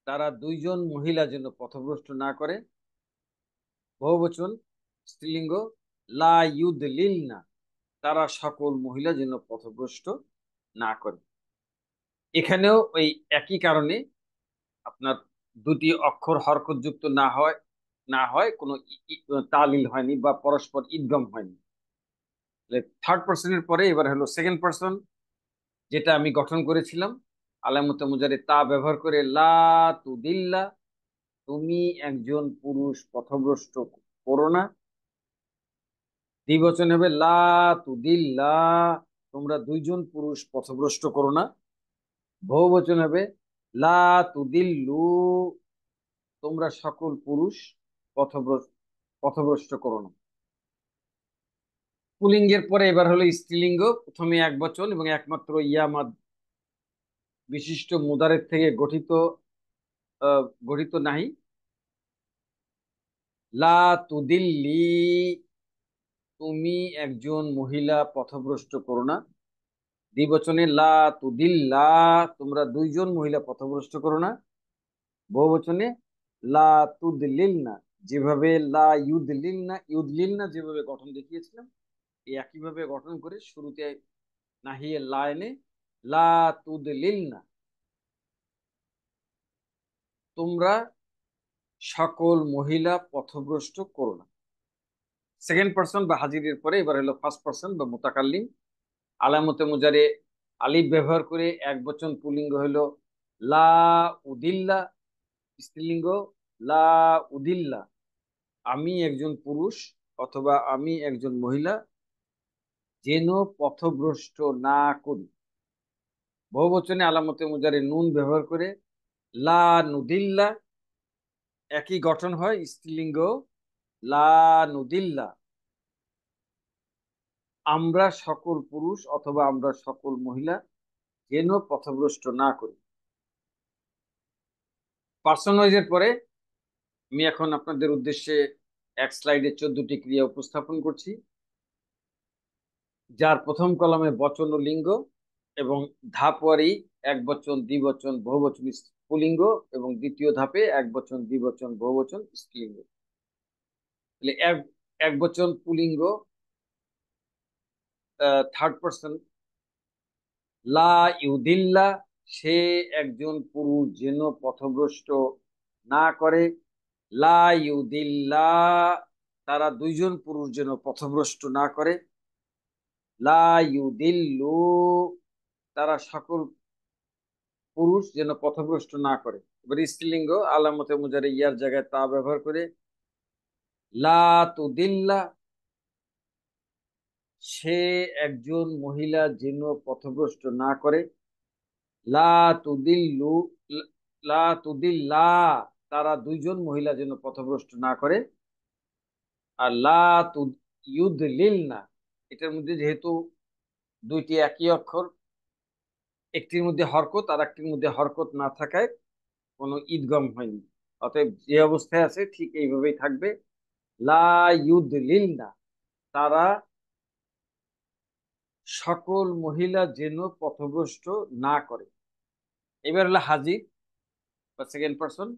তারা দুইজন মহিলা যেন পথভ্রষ্ট না করে। বহুবচন স্ত্রীলিঙ্গ লা ইউদলিলনা, তারা সকল মহিলা যেন পথভ্রষ্ট না করে। এখানেও ওই একই কারণে আপনার দুটি অক্ষর হরকতযুক্ত না হয় কোনো তালিল হয়নি বা পরস্পর ইদগম হয়নি। থার্ড পার্সনের পরে এবার হলো সেকেন্ড পার্সন, যেটা আমি গঠন করেছিলাম আলামতে মুজারে তা ব্যবহার করে লা তুদিল্লা, তুমি একজন পুরুষ পথভ্রষ্ট করো না। দ্বিবচন হবে লা তুদিল্লা, তোমরা দুইজন পুরুষ পথভ্রষ্ট করো না। বহুবচন হবে লা তুদিল্লু, তোমরা সকল পুরুষ পথভ্রষ্ট পথভ্রষ্ট করো না। পুলিঙ্গের পরে এবার হলো স্ত্রীলিঙ্গ, প্রথমে এক বচন এবং একমাত্র ইয়ামাদ বিশিষ্ট মুদারের থেকে গঠিত নাহি। লা তুদিল্লি, তুমি একজন মহিলা পথভ্রষ্ট করো না। দ্বিবচনে লা তুদিল্লা, তোমরা দুইজন মহিলা পথভ্রষ্ট করো না। বহুবচনে লা তুদলিলনা, যেভাবে লা ইউদলিলনা যেভাবে গঠন দেখিয়েছিলাম, এই একইভাবে গঠন করে শুরুতে নাহিয়ে লা এনে লা তুদলিলনা, তোমরা সকল মহিলা পথভ্রষ্ট করো না। সেকেন্ড পার্সন বা হাজিরের পরে এবার হলো ফার্স্ট পার্সন বা মুতাকাল্লিম, আলামতে মুজারে আলিফ ব্যবহার করে এক বচন পুলিঙ্গ হলো লা উদিল্লা, স্ত্রীলিঙ্গ লা উদিল্লা, আমি একজন পুরুষ অথবা আমি একজন মহিলা যেন পথভ্রষ্ট না করি। বহুবচনে আলামতে মুজারে নুন ব্যবহার করে লা নুদিল্লা, একই গঠন হয়, স্ত্রীলিঙ্গ লা নুদিল্লা, আমরা সকল পুরুষ অথবা আমরা সকল মহিলা যেন পথভ্রষ্ট না করি। পার্সন ওয়াইজের পরে আমি এখন আপনাদের উদ্দেশ্যে এক স্লাইডে 14টি ক্রিয়া উপস্থাপন করছি, যার প্রথম কলামে বচন ও লিঙ্গ এবং ধাপওয়ারি এক বচন, দ্বিবচন, বহুবচন, পুলিঙ্গ, এবং দ্বিতীয় ধাপে এক বচন, দ্বিবচন, বহুবচন, স্ত্রীলিঙ্গ। তাহলে এক এক বচন পুলিঙ্গ, থার্ড পার্সন লা ইউদিল্লা, সে একজন পুরুষ যেন পথভ্রষ্ট না করে। লা ইউদিল্লা, তারা দুইজন পুরুষ যেন পথভ্রষ্ট না করে। লা ইউদিল্লু, তারা সকল পুরুষ যেন পথভ্রষ্ট না করে। এবার স্ত্রীলিঙ্গ আলামতে মুজারে ইয়ার জায়গায় তা ব্যবহার করে লা তুদিল্লা, সে একজন মহিলা যেন পথভ্রষ্ট না করে। লা তুদিল্লু লা তুদিল্লা, তারা দুইজন মহিলা যেন পথভ্রষ্ট না করে। আর লা ইউদলিল না, এটার মধ্যে যেহেতু দুইটি একই অক্ষর, একটির মধ্যে হরকত আর একটির মধ্যে হরকত না থাকায় কোনো ঈদগম হয়নি। অতএব যে অবস্থায় আছে ঠিক এইভাবেই থাকবে। লা ইউদলিল না, তারা সকল মহিলা যেন পথভ্রষ্ট না করে। এবার হলো হাজির বা সেকেন্ড পার্সন,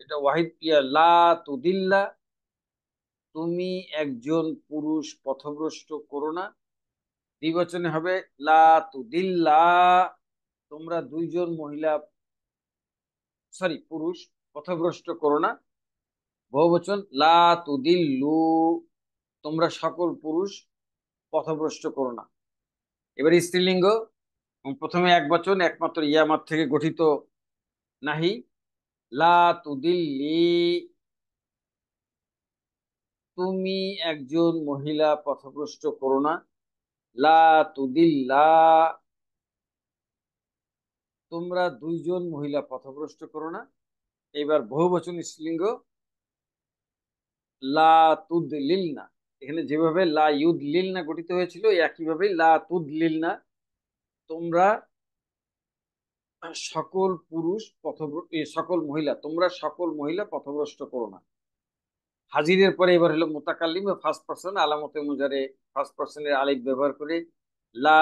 এটা ওয়াহিদ লা তুদিল্লা, তুমি একজন পুরুষ পথভ্রষ্ট করো না। দ্বিবচনে হবে লা তুদিল্লা, তোমরা দুইজন মহিলা, সরি পুরুষ পথভ্রষ্ট করো না। বহুবচন লা তুদিল্লু, তোমরা সকল পুরুষ পথভ্রষ্ট করো না। এবার স্ত্রীলিঙ্গ, প্রথমে এক বচন একমাত্র ইয়ামাত থেকে গঠিত নাহি। লা তুদিল্লি, তুমি একজন মহিলা পথভ্রষ্ট করো না। লা তুদিল্লা, তোমরা দুইজন মহিলা পথভ্রষ্ট করো না। এবার বহুবচন স্ত্রীলিঙ্গ লা তুদলিলনা, এখানে যেভাবে লা ইউদলিলনা গঠিত হয়েছিল একইভাবে লা তুদলিলনা, তোমরা সকল পুরুষ সকল মহিলা, তোমরা সকল মহিলা পথভ্রষ্ট করো না। হাজিরের পরে এবার হলো মুতাকাল্লিম বা ফার্স্ট পার্সন, আলামতে মুজারে ফার্স্ট পার্সনের আলিফ ব্যবহার করে লা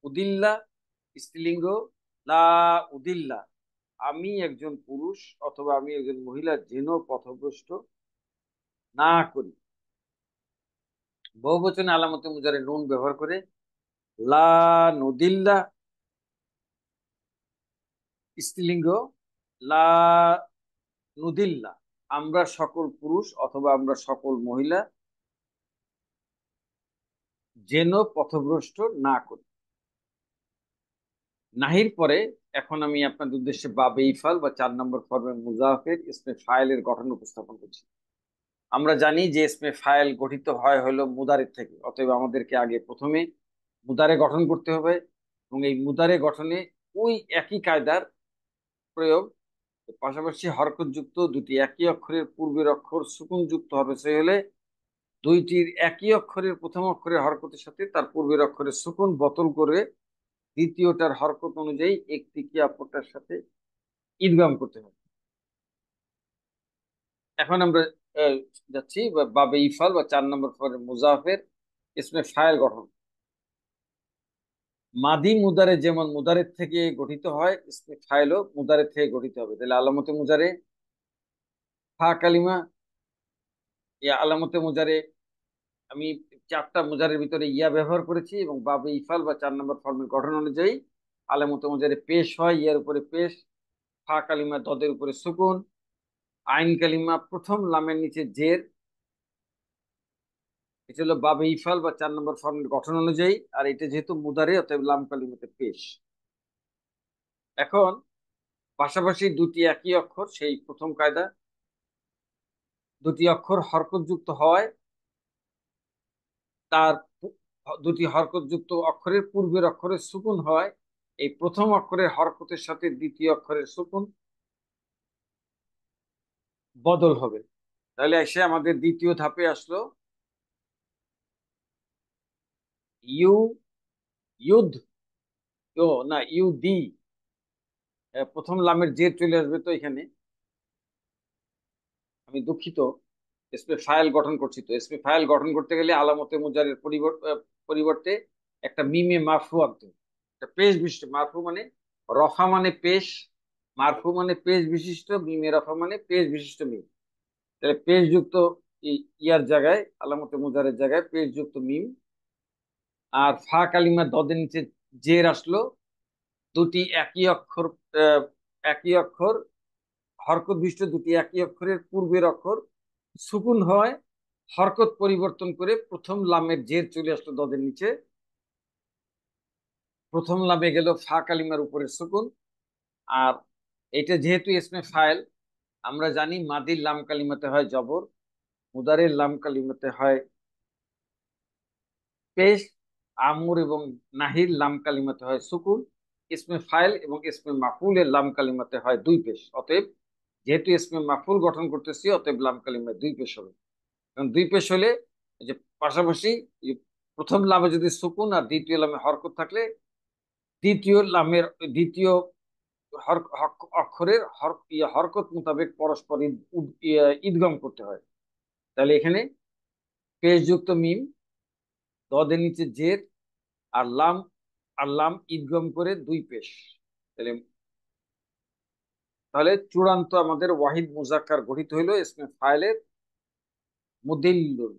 উদিল্লা, স্ত্রীলিঙ্গ লা উদিল্লা, আমি একজন পুরুষ অথবা আমি একজন মহিলা যেন পথভ্রষ্ট না করি। বহুবচনে আলামতে মুজারে নুন ব্যবহার করে লা নদিল্লা, স্ত্রীলিঙ্গ লা নুদিল্লা, আমরা সকল পুরুষ অথবা আমরা সকল মহিলা যেন পথভ্রষ্ট না করি। নাহির পরে এখন আমি আপনাদের উদ্দেশ্যে বাবে ইফাল বা 4 নম্বর ফর্মের মুজাফের ইসমে ফাইলের গঠন উপস্থাপন করছি। আমরা জানি যে ইসমে ফাইল গঠিত হয় হলো মুদারের থেকে, অতএব আমাদেরকে আগে প্রথমে মুদারে গঠন করতে হবে এবং এই মুদারে গঠনে ওই একই কায়দার প্রয়োগ। পাশাপাশি হরকতযুক্ত দুটি একই অক্ষরের পূর্বের অক্ষর সুকুন যুক্ত হবে, সে হলে দুইটির একই অক্ষরের প্রথম অক্ষরের হরকতের সাথে তার পূর্বের অক্ষরের সুকুন বদল করে দ্বিতীয়টার হরকত অনুযায়ী একটিকে অপরটার সাথে ঈদগাম করতে হবে। এখন আমরা আহ, যাচ্ছি বাবে ইফাল বা 4 নম্বর ফরের মুজাফের ইসমে ফাইল গঠন। মাদি মুদারে যেমন মুদারের থেকে গঠিত হয়, ইসমে ফাইলও মুদারের থেকে গঠিত হবে। তাহলে আলামতে মুজারে ফা কালিমা, ইয়া আলামতে মুজারে আমি 4টা মুজারের ভিতরে ইয়া ব্যবহার করেছি এবং বাবে ইফাল বা 4 নম্বর ফর্মের গঠন অনুযায়ী আলামতে মুজারে পেশ হয়, ইয়ার উপরে পেশ, ফা কালিমা দদের উপরে সুকুন, আইন কালিমা প্রথম লামের নিচে জের। এটা হলো বাবে ইফাল বা 4 নম্বর ফর্মের গঠন অনুযায়ী, আর এটা যেহেতু মুদারে অতএব লাম কালিমাতে পেশ। এখন পাশাপাশি দুটি একই অক্ষর, সেই প্রথম কায়দা, দুটি অক্ষর হরকতযুক্ত হওয়ায় তার দুটি হরকতযুক্ত অক্ষরের পূর্বের অক্ষরের সুকুন হয়, এই প্রথম অক্ষরের হরকতের সাথে দ্বিতীয় অক্ষরের সুকুন বদল হবে। তাহলে এসে আমাদের দ্বিতীয় ধাপে আসলো ইউ ইউদ, ও না ইউ দি, প্রথম লামের জের চলে আসবে। তো এখানে আমি দুঃখিত, এসপি ফাইল গঠন করছি, তো এসপি ফাইল গঠন করতে গেলে আলামতে মুজারের পরিবর্তে একটা মিমে মারফু আনতে হবে। একটা পেশ বিশিষ্ট মারফু মানে রফা মানে পেশ, মারফু মানে পেশ বিশিষ্ট, মিমে রফা মানে পেশ বিশিষ্ট মিম। তাহলে পেশ যুক্ত ইয়ার জায়গায় আলামতে মুজারের জায়গায় পেশ যুক্ত মিম, আর ফা কালিমা দদের নিচে জের আসলো। দুটি একই অক্ষর, আহ, একই অক্ষর হরকত বিশিষ্ট দুটি একই অক্ষরের পূর্বের অক্ষর সুকুন হয়, হরকত পরিবর্তন করে প্রথম লামের জের চলে আসলো দদের নিচে, প্রথম লামে গেল ফা কালিমার উপরে সুকুন। আর এটা যেহেতু ইসমে ফাইল, আমরা জানি মাদির লাম কালিমাতে হয় জবর, মুদারের লাম কালিমাতে হয় পেশ, আমর এবং নাহির লাম কালিমাতে হয় সুকুন, ইসমে ফাইল এবং ইসমে মাফুলের লাম কালিমাতে হয় দুই পেশ। অতএব যেহেতু ইসমে মাফুল গঠন করতেছি, অতএব লাম কালিমায় দুই পেশ হবে। কারণ দুই পেশ হলে এই যে পাশাপাশি এই প্রথম লামে যদি সুকুন আর দ্বিতীয় লামে হরকত থাকলে দ্বিতীয় লামের দ্বিতীয় অক্ষরের হরকত মোতাবেক পরস্পর ঈদগম করতে হয়। তাহলে এখানে পেশযুক্ত মিম, দদের নিচে জের, আর লাম, ঈদগম করে দুই পেশ। তাহলে তাহলে চূড়ান্ত আমাদের ওয়াহিদ মুজাক্কার গঠিত হইল ইসমে ফাইলের মুদিল্লুন।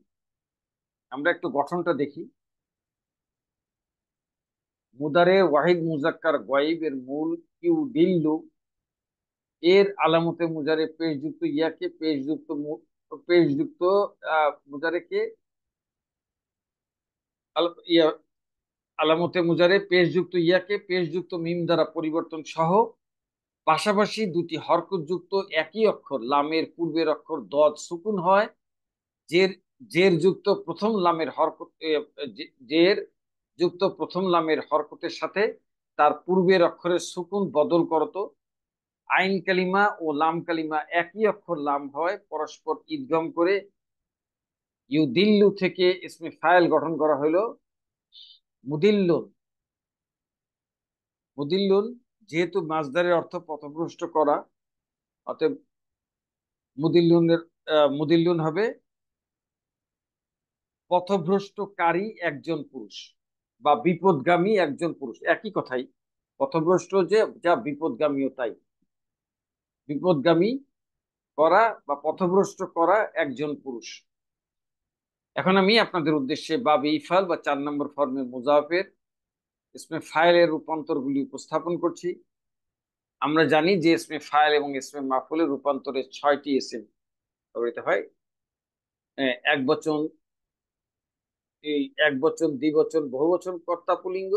আমরা একটু গঠনটা দেখি। মুদারে ওয়াহিদ মুজাক্কার গয়েব এর মূল ইউ দিল্লু, এর আলামতে মুজারে পেশযুক্ত ইয়াকে পেশযুক্ত মুজারেকে ইয়া আলামতে মুজারে পেশযুক্ত ইয়াকে পেশযুক্ত মিম দ্বারা পরিবর্তন সহ পাশাপাশি দুটি হরকতযুক্ত একই অক্ষর লামের পূর্বের অক্ষর দদ সুকুন হয়, জের জের যুক্ত প্রথম লামের হরকত জের যুক্ত প্রথম লামের হরকতের সাথে তার পূর্বের অক্ষরের সুকুন বদল করত। আইন কালিমা ও লাম কালিমা একই অক্ষর লাম হয় পরস্পর ঈদগম করে ইউদিল্লু থেকে ইসমে ফাইল গঠন করা হলো মুদিল্লুন। মুদিল্লুন যেহেতু মাজদারের অর্থ পথভ্রষ্ট করা, অতএব মুদিল্লুনের মুদিল্লুন হবে পথভ্রষ্টকারী একজন পুরুষ বা বিপদগামী একজন পুরুষ, একই কথাই। পথভ্রষ্ট যে যা বিপদগামীও তাই, বিপদগামী করা বা পথভ্রষ্ট করা একজন পুরুষ। এখন আমি আপনাদের উদ্দেশ্যে বাবে ইফাল বা 4 নম্বর ফর্মে মুজাফের ইসমে ফাইলের রূপান্তরগুলি উপস্থাপন করছি। আমরা জানি যে ইসমে ফাইল এবং ইসমে মাফুলের রূপান্তরে 6টি ইসিম ব্যবহৃত হয়। এক বচন, এই এক বচন, দ্বিবচন, বহুবচন, কর্তা পুলিঙ্গ,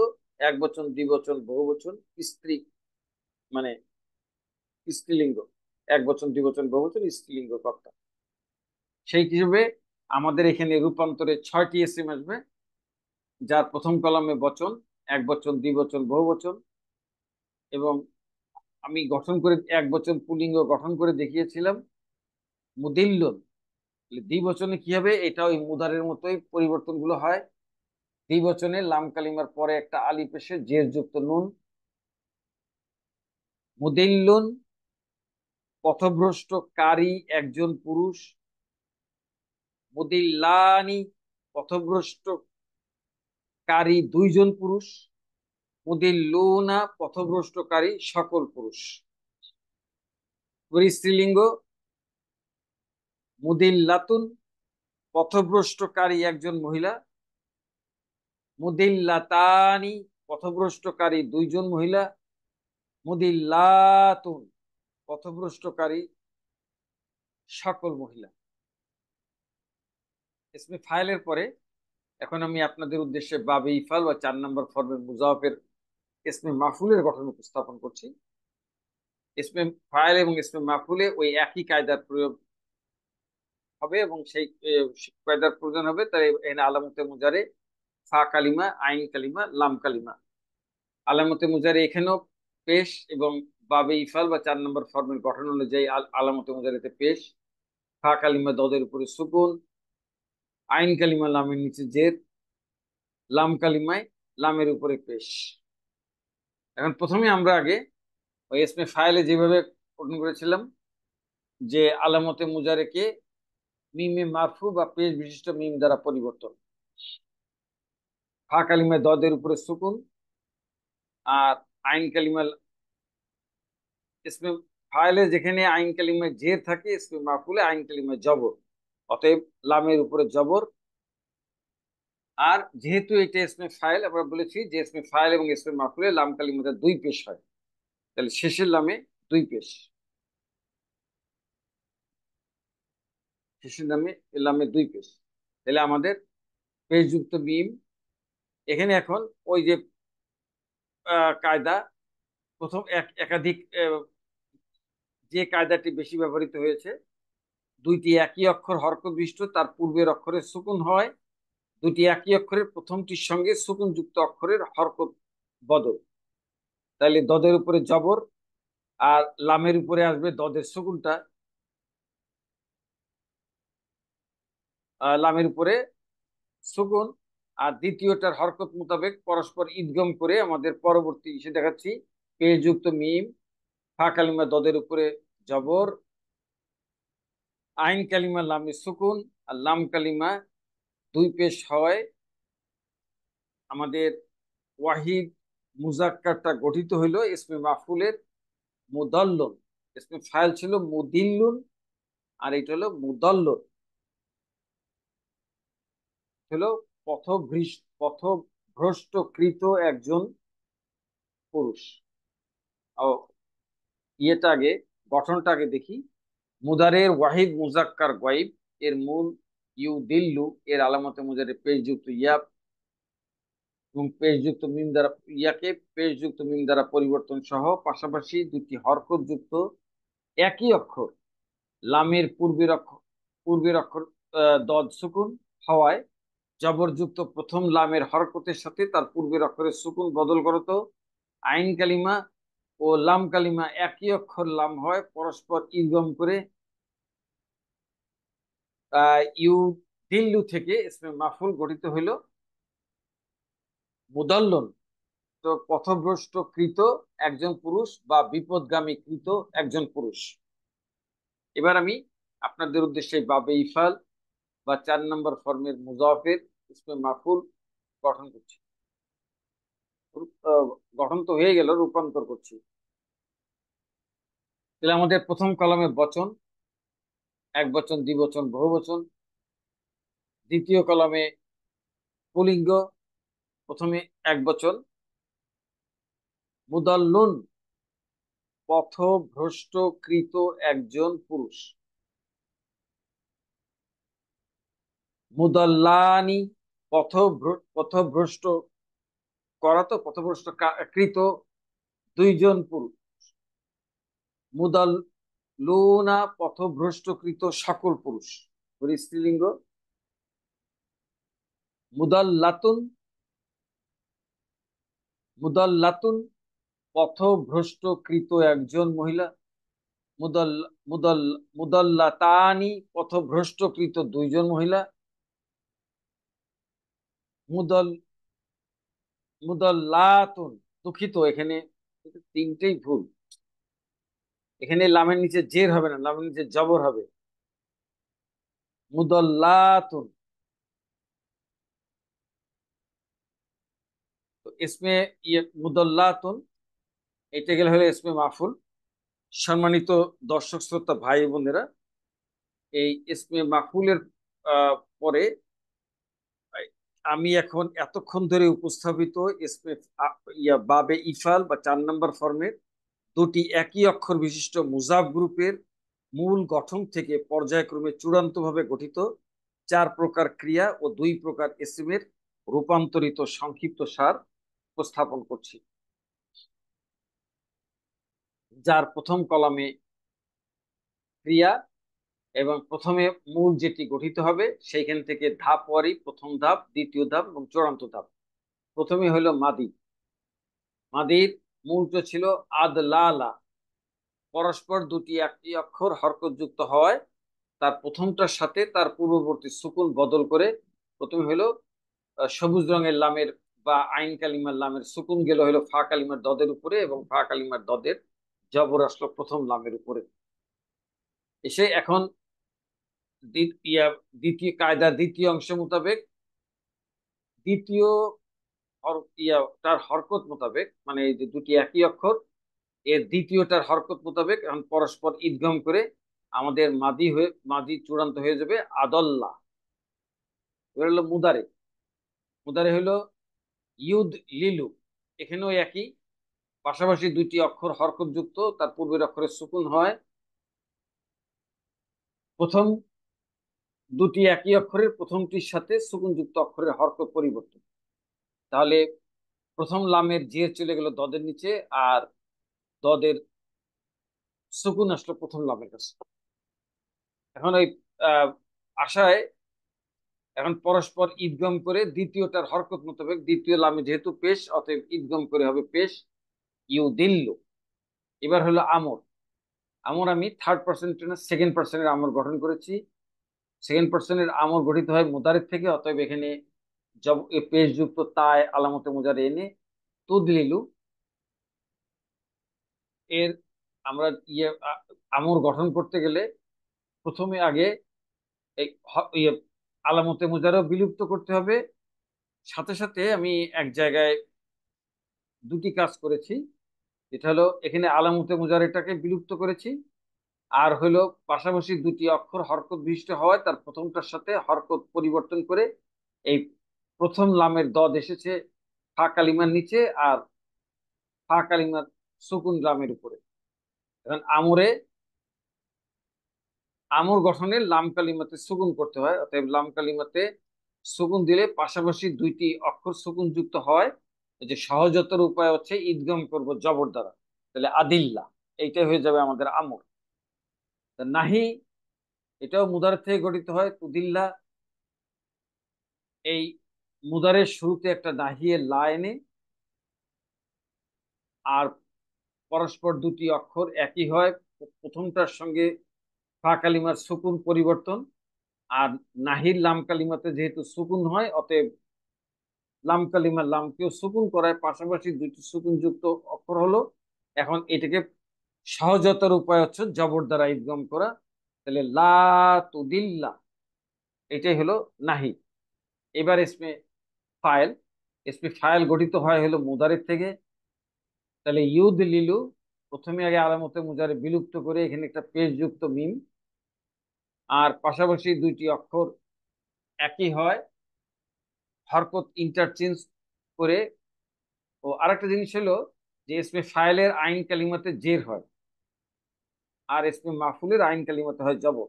এক বচন, দ্বিবচন, বহুবচন, স্ত্রী মানে স্ত্রীলিঙ্গ, এক বচন, দ্বিবচন, বহুবচন, স্ত্রীলিঙ্গ, কর্তা। সেই হিসেবে আমাদের এখানে রূপান্তরে 6টি এসএম আসবে, যার প্রথম কলামে বচন, এক বচন, দ্বিবচন, বহুবচন। এবং আমি গঠন করে এক বচন পুলিঙ্গ গঠন করে দেখিয়েছিলাম মুদিল্লুন। দ্বিবচনে কি হবে, এটা ওই মুদারের মতোই পরিবর্তনগুলো হয়। দ্বিবচনে লাম কালিমার পরে একটা আলিফ এসে জের যুক্ত নুন। মুদিল্লুন পথভ্রষ্টকারী একজন পুরুষ, মুদিল্লানি পথভ্রষ্টকারী দুইজন পুরুষ, মুদিল্লুনা পথভ্রষ্টকারী সকল পুরুষ। স্ত্রীলিঙ্গ মুদিল্লাতুন পথভ্রষ্টকারী একজন মহিলা, মুদিল্লাতানি পথভ্রষ্টকারী দুইজন মহিলা, মুদিল্লাতুন পথভ্রষ্টকারী সকল মহিলা। ইসমে ফাইলের পরে এখন আমি আপনাদের উদ্দেশ্যে বাবে ইফাল বা 4 নম্বর ফর্মের মুজাফের ইসমে মাফুলের গঠন উপস্থাপন করছি। ইসমে ফাইল এবং ইসমে মাফুলে ওই একই কায়দার প্রয়োগ হবে এবং সেই কায়দার প্রয়োজন হবে। তাই এখানে আলামতে মুজারে ফা কালিমা, আইন কালিমা, লাম কালিমা। আলামতে মুজারে এখানেও পেশ এবং বাবে ইফাল বা 4 নম্বর ফর্মের গঠন অনুযায়ী আলামতে মুজারেতে পেশ, ফা কালিমা দদের উপরে সুকুন, আইন কালিমা লামের নিচে জের, লাম কালিমায় লামের উপরে পেশ। এখন প্রথমে আমরা আগে ওই ইসমে ফাইলে যেভাবে গঠন করেছিলাম যে আলামতে মুজারেকে মিমে মারফু বা পেশ বিশিষ্ট মিম দ্বারা পরিবর্তন, ফা কালিমায় দদের উপরে সুকুন, আর আইন কালিমা ইসমে ফাইলে যেখানে আইন কালিমায় জের থাকে ইসমে মাফুলে আইন কালিমায় জবর, অতএব লামের উপরে জবর। আর যেহেতু এটা ইসমে ফাইল, আমরা বলেছি যে ইসমে ফাইল এবং ইসমে মাফুলে লাম কালিমাতে দুই পেশ হয়, তাহলে শেষের লামে দুই পেশ, শেষের লামে দুই পেশ। তাহলে আমাদের পেশযুক্ত মিম এখানে এখন ওই যে কায়দা প্রথম একাধিক যে কায়দাটি বেশি ব্যবহৃত হয়েছে দুইটি একই অক্ষর হরকত বিশিষ্ট, তার পূর্বের অক্ষরে সুকুন হয়। দুইটি একই অক্ষরের প্রথমটির সঙ্গে সুকুন যুক্ত অক্ষরের হরকত বদল। তাহলে দদের উপরে জবর, আর লামের উপরে আসবে দদের সুকুনটা, লামের উপরে সুকুন। আর দ্বিতীয়টার হরকত মোতাবেক পরস্পর ইদগম করে আমাদের পরবর্তী এসে দেখাচ্ছি। পেশ যুক্ত মিম, ফা কালিমা দদের উপরে জবর, আইন কালিমা লামে সুকুন, আর লাম কালিমা দুই পেশ হয়। আমাদের ওয়াহিদ মুজাক্কারটা গঠিত হইল ইসমে মাফুলের মুদাল্লুন। ইসমে ফাইল ছিল মুদিল্লুন, আর এটা হলো মুদাল্লুন, হলো পথভ্রষ্টকৃত একজন পুরুষ। ও, ইয়েটা আগে, গঠনটা আগে দেখি। মুদারের ওয়াহিদ মুজাক্কার গায়ব এর মূল ইউ দিল্লু এর আলামতে মুজারে পেশযুক্ত ইয়া এবং পেশযুক্ত মিম দ্বারা, ইয়াকে পেশযুক্ত মিম দ্বারা পরিবর্তন সহ পাশাপাশি দুটি হরকত যুক্ত একই অক্ষর লামের পূর্বের অক্ষর দদ সুকুন হওয়ায় জবরযুক্ত প্রথম লামের হরকতের সাথে তার পূর্বের অক্ষরের সুকুন বদল করতো। আইন কালিমা ও লাম কালিমা একই অক্ষর লাম হয়, পরস্পর ইদগম করে ইউ দিল্লু থেকে ইসমে মাফুল গঠিত হইল মুদাল্লন, তো পথভ্রষ্ট কৃত একজন পুরুষ বা বিপদগামী কৃত একজন পুরুষ। এবার আমি আপনাদের উদ্দেশ্যে বাবে ইফাল বা 4 নম্বর ফর্মের মুজাফের ইসমে মাফুল গঠন করছি। আহ, গঠন তো হয়ে গেল, রূপান্তর করছি। তাহলে আমাদের প্রথম কলমে বচন, এক বচন, দ্বিবচন, বহুবচন। দ্বিতীয় কলমে পুলিঙ্গ, প্রথমে এক বচন, মুদাল্লুন পথভ্রষ্টকৃত একজন পুরুষ, মুদাল্লানি পথভ্রষ্ট করা, তো পথভ্রষ্ট কৃত দুইজন পুরুষ, মুদাল্লুনা পথভ্রষ্টকৃত সকল পুরুষ। স্ত্রীলিঙ্গ। মুদাল্লাতুন, মুদাল্লাতুন পথভ্রষ্টকৃত একজন মহিলা, মুদাল মুদাল মুদাল্লাতানি পথভ্রষ্টকৃত দুইজন মহিলা, মুদাল মুদাল্লাতুন, দুঃখিত এখানে তিনটেই ভুল। এখানে লামের নিচে জের হবে না, লামের নিচে জবর হবে। মুদাল্লাতুন, তো ইসমে মুদাল্লাতুন, এটা গেলে হলো ইসমে মাফুল। সম্মানিত দর্শক শ্রোতা ভাই বোনেরা, এই ইসমে মাফুলের পরে আমি এখন এতক্ষণ ধরে উপস্থাপিত ইসমে বাবে ইফাল বা 4 নম্বর ফর্মের দুটি একই অক্ষর বিশিষ্ট মুজাফ গ্রুপের মূল গঠন থেকে পর্যায়ক্রমে চূড়ান্তভাবে গঠিত 4 প্রকার ক্রিয়া ও 2 প্রকার ইসমের রূপান্তরিত সংক্ষিপ্ত সার উপস্থাপন করছি। যার প্রথম কলামে ক্রিয়া, এবং প্রথমে মূল যেটি গঠিত হবে সেইখান থেকে ধাপ ওয়ারি প্রথম ধাপ, দ্বিতীয় ধাপ এবং চূড়ান্ত ধাপ। প্রথমে হলো মাদি। মাদির মূলটা ছিল আদলালা, পরস্পর দুটি একই অক্ষর হরকত যুক্ত হওয়ায় তার প্রথমটার সাথে তার পূর্ববর্তী সুকুন বদল করে প্রথমে হলো সবুজ রঙের লামের বা আইন কালিমার লামের সুকুন গেল হলো ফা কালিমার দদের উপরে, এবং ফা কালিমার দদের জবর আসলো প্রথম লামের উপরে। এসে এখন দ্বিতীয় কায়দার দ্বিতীয় অংশ মোতাবেক দ্বিতীয় তার হরকত মোতাবেক, মানে এই যে দুটি একই অক্ষর, এর দ্বিতীয়টার হরকত মোতাবেক এখন পরস্পর ইদগম করে আমাদের মাদি চূড়ান্ত হয়ে যাবে আদল্লা। এবার হলো মুদারে। মুদারে হলো ইউদ লিলু, এখানেও একই, পাশাপাশি দুটি অক্ষর হরকত যুক্ত, তার পূর্বের অক্ষরে সুকুন হয়। প্রথম দুটি একই অক্ষরের প্রথমটির সাথে সুকুন যুক্ত অক্ষরের হরকত পরিবর্তন। তাহলে প্রথম লামের জের চলে গেল দদের নিচে, আর দদের সুকুন আসলো প্রথম লামের কাছে। এখন ওই আহ, আশায় এখন পরস্পর ঈদগম করে দ্বিতীয়টার হরকত মোতাবেক, দ্বিতীয় লামে যেহেতু পেশ, অতএব ঈদগম করে হবে পেশ ইউ দিল্লু। এবার হলো আমর। আমর আমি থার্ড পার্সন না সেকেন্ড পার্সনের আমর গঠন করেছি। সেকেন্ড পার্সনের আমর গঠিত হয় মুদারের থেকে, অতএব এখানে পেশ যুক্ত তায় আলামতে মুজারে এনে তুদলিলু এর আমরা আমর গঠন করতে গেলে প্রথমে আগে এই আলামতে মুজারাও বিলুপ্ত করতে হবে। সাথে সাথে আমি এক জায়গায় দুটি কাজ করেছি। এটা হলো এখানে আলামতে মুজারেটাকে বিলুপ্ত করেছি, আর হলো পাশাপাশি দুটি অক্ষর হরকত বিশিষ্ট হওয়ায় তার প্রথমটার সাথে হরকত পরিবর্তন করে এই প্রথম লামের দদ এসেছে ফা কালিমার নিচে, আর ফা কালিমার সুকুন লামের উপরে। এখন আমরে আমর গঠনে লাম কালিমাতে সুকুন করতে হয়, অতএব লাম কালিমাতে সুকুন দিলে পাশাপাশি দুইটি অক্ষর সুকুন যুক্ত হয়। এই যে সহজতর উপায় হচ্ছে ঈদগম করব জবর দ্বারা, তাহলে আদিল্লা এইটাই হয়ে যাবে আমাদের আমর। তা নাহি এটাও মুদার থেকে গঠিত হয় তুদিল্লা। এই মুদারের শুরুতে একটা নাহিয়ে লা এনে, আর পরস্পর দুটি অক্ষর একই হয়, প্রথমটার সঙ্গে ফা কালিমার সুকুন পরিবর্তন, আর নাহির লাম কালিমাতে যেহেতু সুকুন হয়, অতএব লাম কালিমা লামকেও সুকুন করায় পাশাপাশি দুইটি সুকুন যুক্ত অক্ষর হলো। এখন এটাকে সহজতর উপায় হচ্ছে জবর দ্বারা ইদগম করা, তাহলে লা তুদিল্লা এটাই হলো নাহি। এবার ইসমে ফাইল। ইসমে ফাইল গঠিত হয় হলো মুদারের থেকে, তাহলে ইউদ লিলু প্রথমে আগে আলামতে মুজারে বিলুপ্ত করে এখানে একটা পেশ যুক্ত মিম, আর পাশাপাশি দুইটি অক্ষর একই হয়, হরকত ইন্টারচেঞ্জ করে। ও আরেকটা জিনিস হলো যে ইসমে ফাইলের আইন কালিমাতে জের হয়, আর ইসমে মাফুলের আইন কালিমাতে হয় জবর।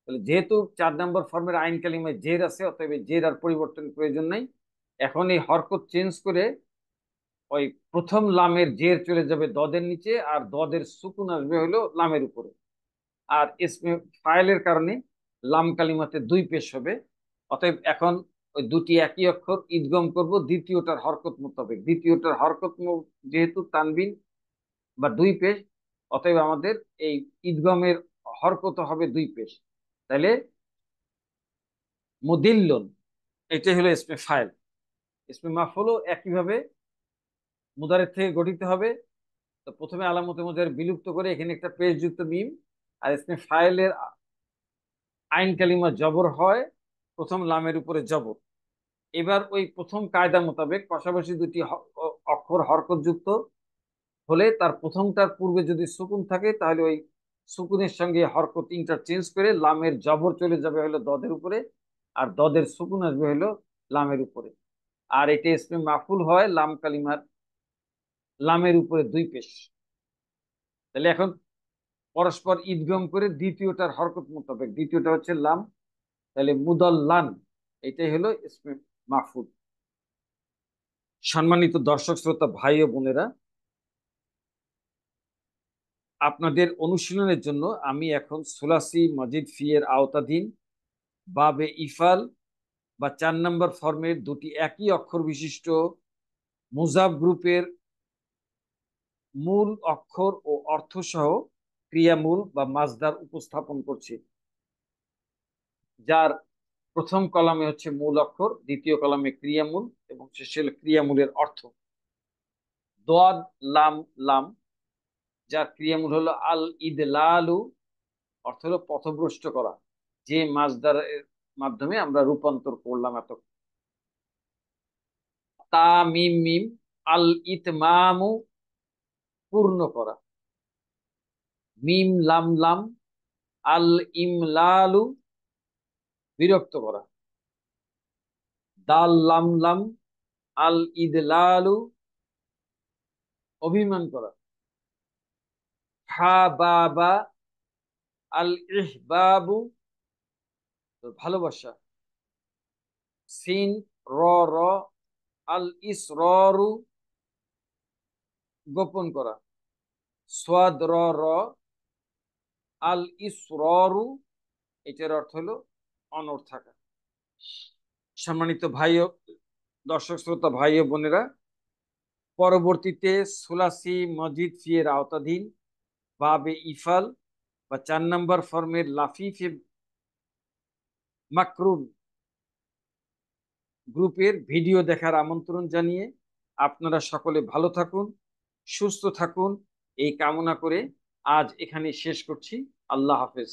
তাহলে যেহেতু 4 নম্বর ফর্মের আইন কালিমায় জের আছে, অতএব এই জের আর পরিবর্তনের প্রয়োজন নাই। এখন এই হরকত চেঞ্জ করে ওই প্রথম লামের জের চলে যাবে দদের নিচে, আর দদের সুকুন আসবে হলো লামের উপরে। আর ইসমে ফাইলের কারণে লাম কালিমাতে দুই পেশ হবে, অতএব এখন ওই দুটি একই অক্ষর ঈদগম করব দ্বিতীয়টার হরকত মোতাবেক। দ্বিতীয়টার হরকত যেহেতু তানবিন বা দুই পেশ, অতএব আমাদের এই ঈদগমের হরকত হবে দুই পেশ। তাহলে মুদিল্লুন এটাই হলো ইসমে ফাইল। ইসমে মাফুলও একইভাবে মুদারের থেকে গঠিত হবে। তো প্রথমে আলামতে মুজার বিলুপ্ত করে এখানে একটা পেশ যুক্ত মিম, আর ইসমে ফাইলের আইন কালিমা জবর হয়, প্রথম লামের উপরে জবর। এবার ওই প্রথম কায়দা মোতাবেক পাশাপাশি দুটি অক্ষর হরকত যুক্ত হলে তার প্রথমটার পূর্বে যদি সুকুন থাকে, তাহলে ওই সুকুনের সঙ্গে হরকত ইন্টারচেঞ্জ করে লামের জবর চলে যাবে হলো দদের উপরে, আর দদের সুকুন আসবে হলো লামের উপরে। আর এটা ইসমে মাফুল হয় লাম কালিমার লামের উপরে দুই পেশ। তাহলে এখন পরস্পর ঈদগম করে দ্বিতীয়টার হরকত মোতাবেক, দ্বিতীয়টা হচ্ছে লাম, তাহলে মুদল্লান এটাই হলো ইসমে মাফুল। সম্মানিত দর্শক শ্রোতা ভাই ও বোনেরা, আপনাদের অনুশীলনের জন্য আমি এখন সুলাসি মাজিদ ফি এর আওতাধীন বাবে ইফাল বা 4 নম্বর ফর্মের দুটি একই অক্ষর বিশিষ্ট মুজাব গ্রুপের মূল অক্ষর ও অর্থ সহ ক্রিয়ামূল বা মাজদার উপস্থাপন করছি, যার প্রথম কলামে হচ্ছে মূল অক্ষর, দ্বিতীয় কলামে ক্রিয়ামূল, এবং শেষে হলো ক্রিয়ামূলের অর্থ। দোয়াদ লাম লাম, যার ক্রিয়ামূল হলো আল ইদলালু, অর্থ হলো পথভ্রষ্ট করা, যে মাজদারের মাধ্যমে আমরা রূপান্তর করলাম এত। তা মিম মিম, আল ইতমামু পূর্ণ করা। মিম লাম লাম, আল ইমলালু বিরক্ত করা। দাল লাম লাম, আল ইদলালু অভিমান করা। হা বা বা, আল ইহবাবু ভালোবাসা। সিন র র, আল ইসররু গোপন করা। সোয়াদ র র, আল ইসররু এটার অর্থ হলো অনড় থাকা। সম্মানিত ভাই ও দর্শক শ্রোতা ভাই ও বোনেরা, পরবর্তীতে সুলাসি মজিদ ফিয়ের আওতাধীন বাবে ইফাল বা 4 নম্বর ফর্মের লাফিফে মাকরুন গ্রুপের ভিডিও দেখার আমন্ত্রণ জানিয়ে আপনারা সকলে ভালো থাকুন, সুস্থ থাকুন এই কামনা করে আজ এখানে শেষ করছি। আল্লাহ হাফেজ।